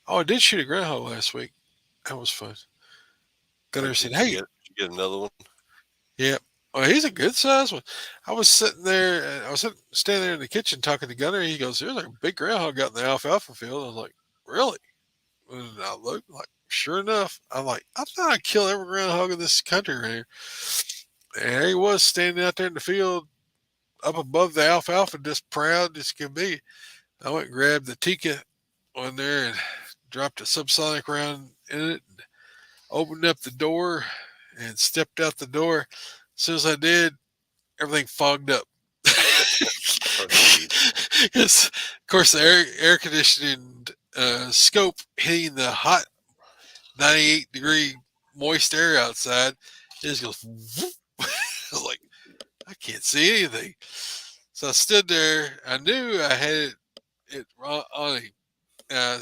Oh, I did shoot a groundhog last week. That was fun. Oh, Gunner said, did you "Hey, get another one? yeah, well, he's a good size one." I was sitting there, and standing there in the kitchen talking to Gunner. He goes, "There's like a big groundhog out in the alfalfa field." I was like, "Really?" And I looked like, sure enough, I'm like, I thought I'd kill every groundhog in this country right here. And there he was standing out there in the field, up above the alfalfa, just proud as can be. I went and grabbed the Tika on there and dropped a subsonic round in it, and opened up the door and stepped out the door. As soon as I did, everything fogged up. Oh, geez. Yes, of course, the air conditioning scope hitting the hot 98-degree moist air outside, it just goes. Whoop. I was like, I can't see anything. So I stood there. I knew I had it on him.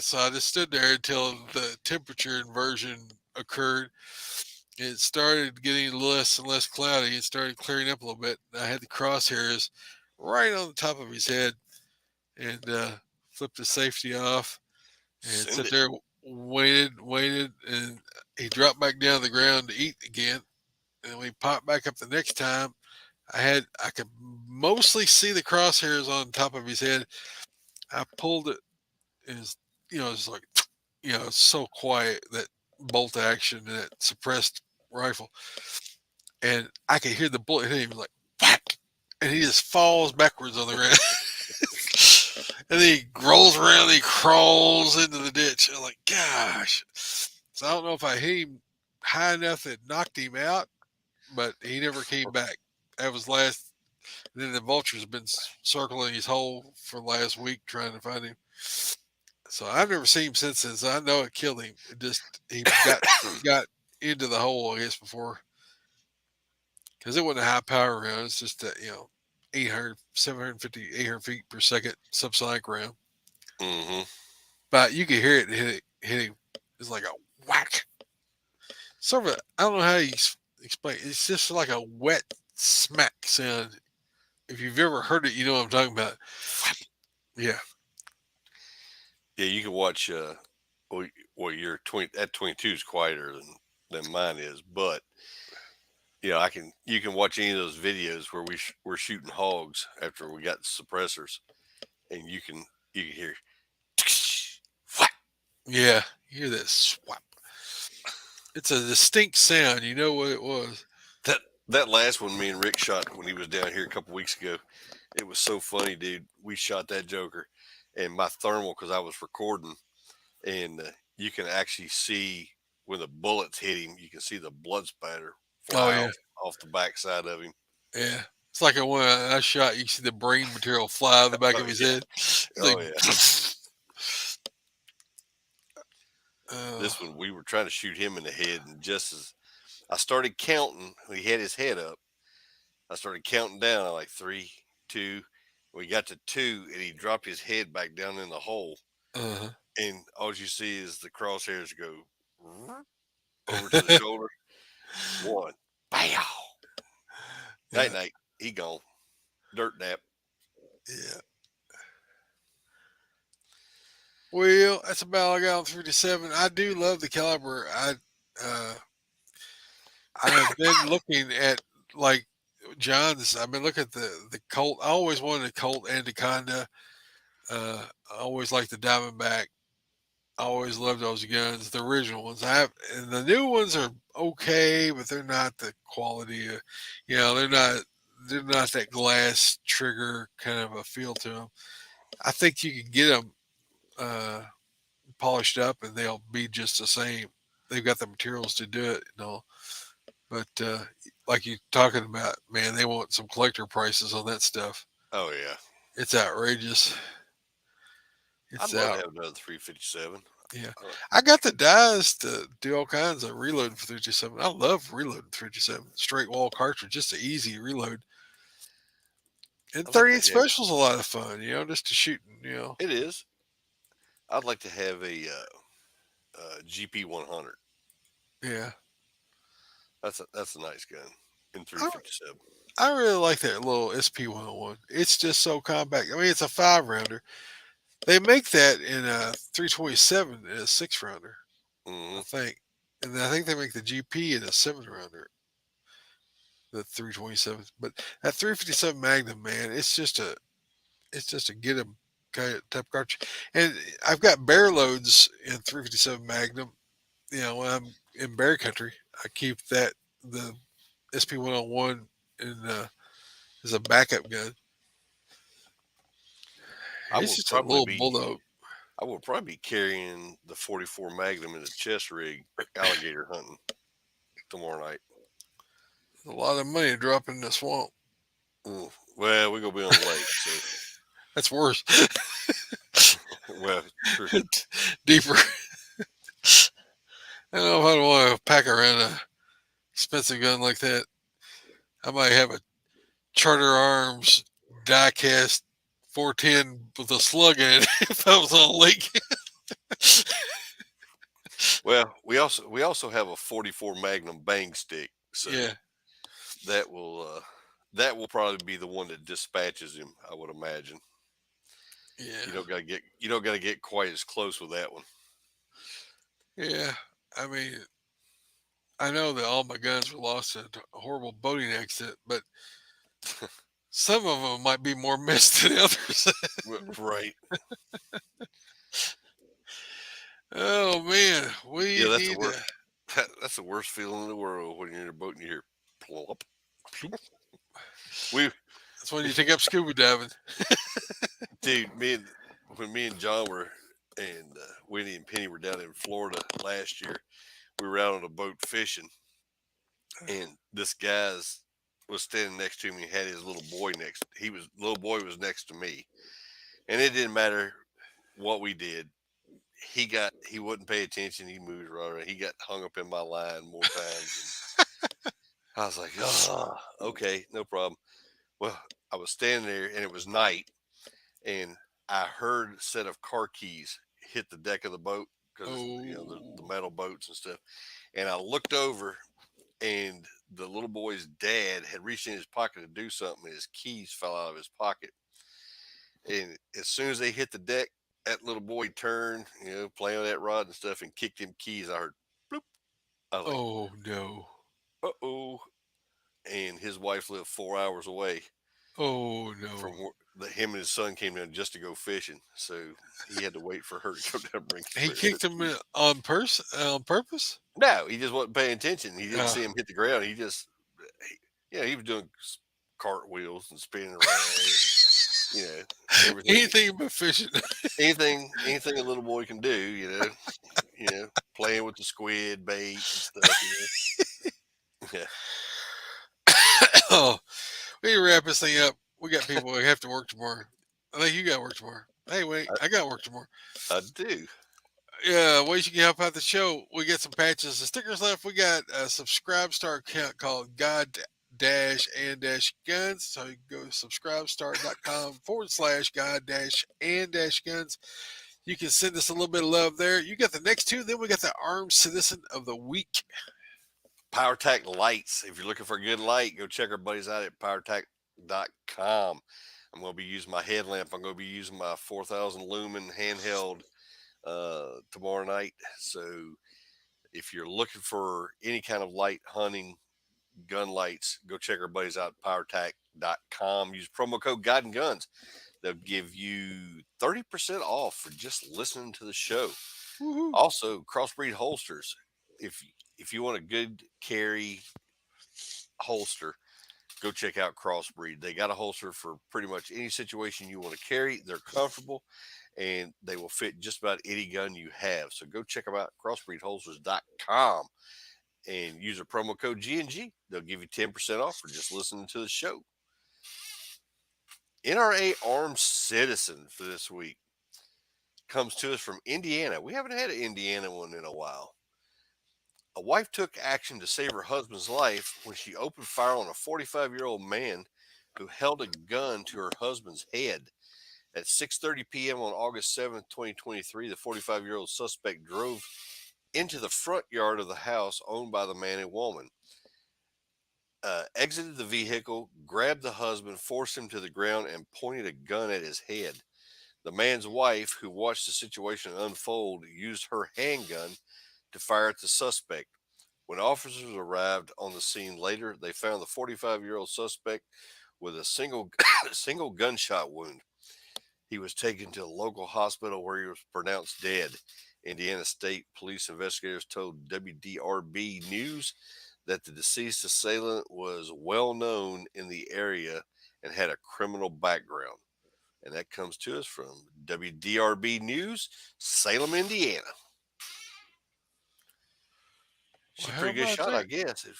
So I just stood there until the temperature inversion occurred. It started getting less and less cloudy. It started clearing up a little bit. I had the crosshairs right on the top of his head, and flipped the safety off and Send sat it. there, waited, and he dropped back down to the ground to eat again. And we popped back up the next time. I could mostly see the crosshairs on top of his head. I pulled it, and it's like, it's so quiet, that bolt action and that suppressed rifle, and I could hear the bullet hit him like whack, and he just falls backwards on the ground. And then he rolls around, and he crawls into the ditch. I'm like, gosh. So I don't know if I hit him high enough that knocked him out, but he never came back. That was last. And then the vultures have been circling his hole for the last week trying to find him. So I've never seen him since then. So I know it killed him. It just he got into the hole, I guess, before, because it wasn't a high power round. It's just that 800, 750, 800 feet per second subsonic round. Hmm. But you could hear it hit him. It's like a whack. Sort of. I don't know how you explain. It's just like a wet smack sound. If you've ever heard it, you know what I'm talking about. Yeah. Yeah, you can watch. Well, your 22 is quieter than mine is, but I can. You can watch any of those videos where we're shooting hogs after we got the suppressors, and you can hear whack. Yeah. You hear that swap. It's a distinct sound. You know what it was. That last one me and Rick shot when he was down here a couple weeks ago. It was so funny, dude. We shot that joker, and my thermal, because I was recording, and you can actually see when the bullets hit him. You can see the blood spatter Oh fly yeah. off the backside of him. Yeah. It's like a one I shot. You see the brain material fly out of the back Oh of his yeah, head. It's like, oh yeah. uh, This one we were trying to shoot him in the head, and just as I started counting, he had his head up. I started counting down like three, two. We got to two, and he dropped his head back down in the hole, uh, and all you see is the crosshairs go. over to the shoulder. One. Bow. Night Yeah, night. He gone. Dirt nap. yeah. Well, that's about all I got on 357. I do love the caliber. Uh, I've been looking at like John's. I've been looking at the Colt. I always wanted a Colt Anaconda. I always liked the Diamondback. I always loved those guns, the original ones. I have, and the new ones are okay, but they're not the quality. They're not that glass trigger kind of a feel to them. I think you can get them polished up, and they'll be just the same. They've got the materials to do it, But like you talking about, man, they want some collector prices on that stuff. Oh yeah. It's outrageous. I'd It's love to out. have another 357. Yeah, Uh, I got the dies to do all kinds of reloading for 357. I love reloading 357. Straight wall cartridge, just an easy reload. And I'd like to 38 have. special's a lot of fun, just to shooting. It is. I'd like to have a GP 100. Yeah, That's a nice gun in I, 357. I really like that little SP 101. It's just so compact. I mean, it's a 5 rounder. They make that in a 327 in a 6 rounder, I Hmm. think. And I think they make the GP in a 7 rounder, the 327. But that 357 Magnum, man, it's just a get 'em kind of type cartridge. And I've got bear loads in 357 Magnum. When I'm in bear country, I keep the SP 101 in as a backup gun. I It's would just a probably little be bulldog. I would probably be carrying the 44 Magnum in the chest rig alligator hunting tomorrow night. A lot of money dropping in the swamp. Well, we're gonna be on the lake, so That's worse. well, true. Deeper. I don't know if I want to pack around a expensive gun like that. I might have a Charter Arms diecast 410 with a slug in it if I was on a lake. Well, we also have a 44 Magnum bang stick, so Yeah, that will uh, that will probably be the one that dispatches him. I would imagine. yeah, You don't gotta get quite as close with that one. yeah. I mean, I know that all my guns were lost in a horrible boating accident, but some of them might be more missed than others. Right. Oh man, Yeah, we that's the need worst. to. That's the worst feeling in the world when you're in a boat and you hear plop, plop. We, That's when you take up scuba diving. dude, when me and John were and Winnie and Penny were down in Florida last year, we were out on a boat fishing, and this guy's was standing next to me. Had his little boy next. Little boy was next to me, and it didn't matter what we did. He wouldn't pay attention. He moved right around. He got hung up in my line more times, and I was like, oh, okay, no problem. Well, I was standing there, and it was night, and I heard a set of car keys hit the deck of the boat because the Oh, metal boats and stuff. And I looked over, and the little boy's dad had reached in his pocket to do something, and his keys fell out of his pocket. And as soon as they hit the deck, that little boy turned, playing with that rod and stuff, and kicked him keys. I heard bloop. I was like, oh no, uh oh. And his wife lived 4 hours away oh no. from him and his son came down just to go fishing. So he had to wait for her to go down and bring He the kicked him keys. on purpose. No, he just wasn't paying attention. He didn't Uh, see him hit the ground. He was doing cartwheels and spinning around, and, everything, anything but fishing. anything a little boy can do, playing with the squid bait and stuff. Yeah. Oh, we need to wrap this thing up. We got people that have to work tomorrow. I think you got work tomorrow. Hey, wait, I, I got work tomorrow. I do. Yeah, ways you can help out the show. We got some patches and stickers left. We got a subscribe star account called God Dash and Dash Guns. So you can go to subscribestar.com /God Dash and Dash Guns. You can send us a little bit of love there. You got the next two. Then we got the Armed Citizen of the Week. PowerTac lights. If you're looking for a good light, go check our buddies out at PowerTac.com. I'm going to be using my headlamp. I'm going to be using my 4,000 lumen handheld tomorrow night. So if you're looking for any kind of light, hunting, gun lights, go check our buddies out at PowerTac.com. Use promo code God and Guns. They'll give you 30% off for just listening to the show. Woohoo. Also, Crossbreed holsters. If if you want a good carry holster, go check out Crossbreed. They got a holster for pretty much any situation you want to carry. They're comfortable and they will fit just about any gun you have. So go check them out, crossbreedholsters.com, and use a promo code G&G. They'll give you 10% off for just listening to the show. NRA Armed Citizen for this week comes to us from Indiana. We haven't had an Indiana one in a while. A wife took action to save her husband's life when she opened fire on a 45-year-old man who held a gun to her husband's head. At 6:30 p.m. on August 7th, 2023, the 45-year-old suspect drove into the front yard of the house owned by the man and woman, exited the vehicle, grabbed the husband, forced him to the ground, and pointed a gun at his head. The man's wife, who watched the situation unfold, used her handgun to fire at the suspect. When officers arrived on the scene later, they found the 45-year-old suspect with a single gunshot wound. He was taken to a local hospital where he was pronounced dead. Indiana State Police investigators told WDRB News that the deceased assailant was well known in the area and had a criminal background. And that comes to us from WDRB News, Salem, Indiana. She's Well, a how pretty good about shot, I that? guess, if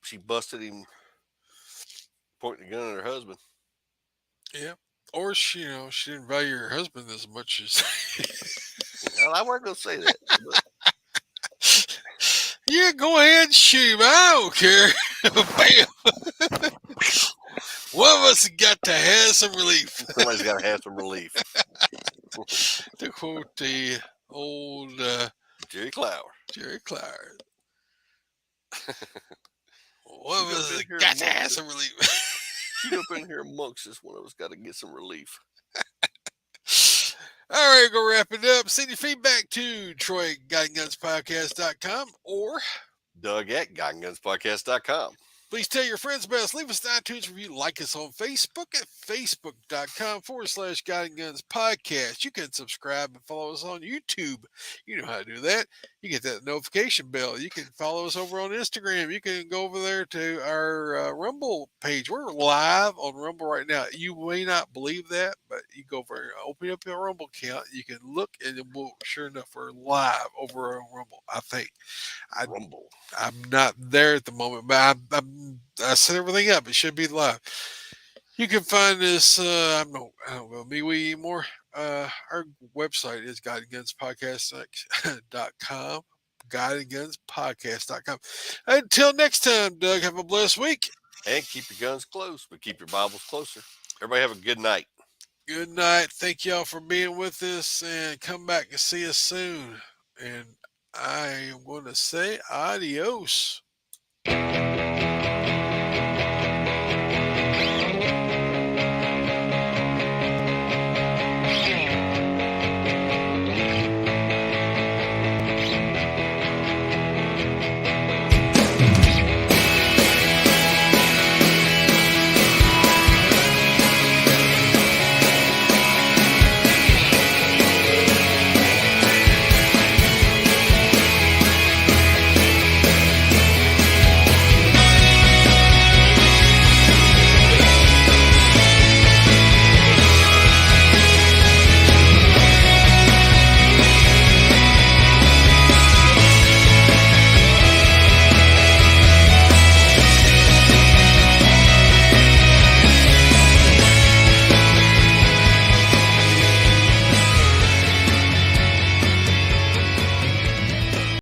she busted him pointing a gun at her husband. Yeah. Or she didn't value her husband as much as. Well, I wasn't going to say that, but Yeah, go ahead and shoot him. I don't care. Bam. One of us got to have some relief. somebody's got to have some relief. To quote the old Jerry Clower. Jerry Clower. One of Shoot up us in here got to have amongst some us. relief. Shoot up in here amongst us. One of us got to get some relief. All right, go wrap it up. Send your feedback to Troy at GuidingGunsPodcast.com or Doug at GuidingGunsPodcast.com. please tell your friends about us. Leave us an iTunes review. Like us on Facebook at Facebook.com/Guiding Guns Podcast. You can subscribe and follow us on YouTube. You know how to do that. You get that notification bell. You can follow us over on Instagram. You can go over there to our Rumble page. We're live on Rumble right now. You may not believe that, but you go over and open up your Rumble account. You can look, and sure enough, we're live over on Rumble, I think. I Rumble. I'm not there at the moment, but I set everything up. It should be live. You can find this. I don't know MeWe anymore. Our website is guidinggunspodcast.com. Guidinggunspodcast.com. Until next time, Doug, have a blessed week. And keep your guns close, but keep your Bibles closer. Everybody have a good night. Good night. Thank y'all for being with us, and come back and see us soon. And I am going to say adios.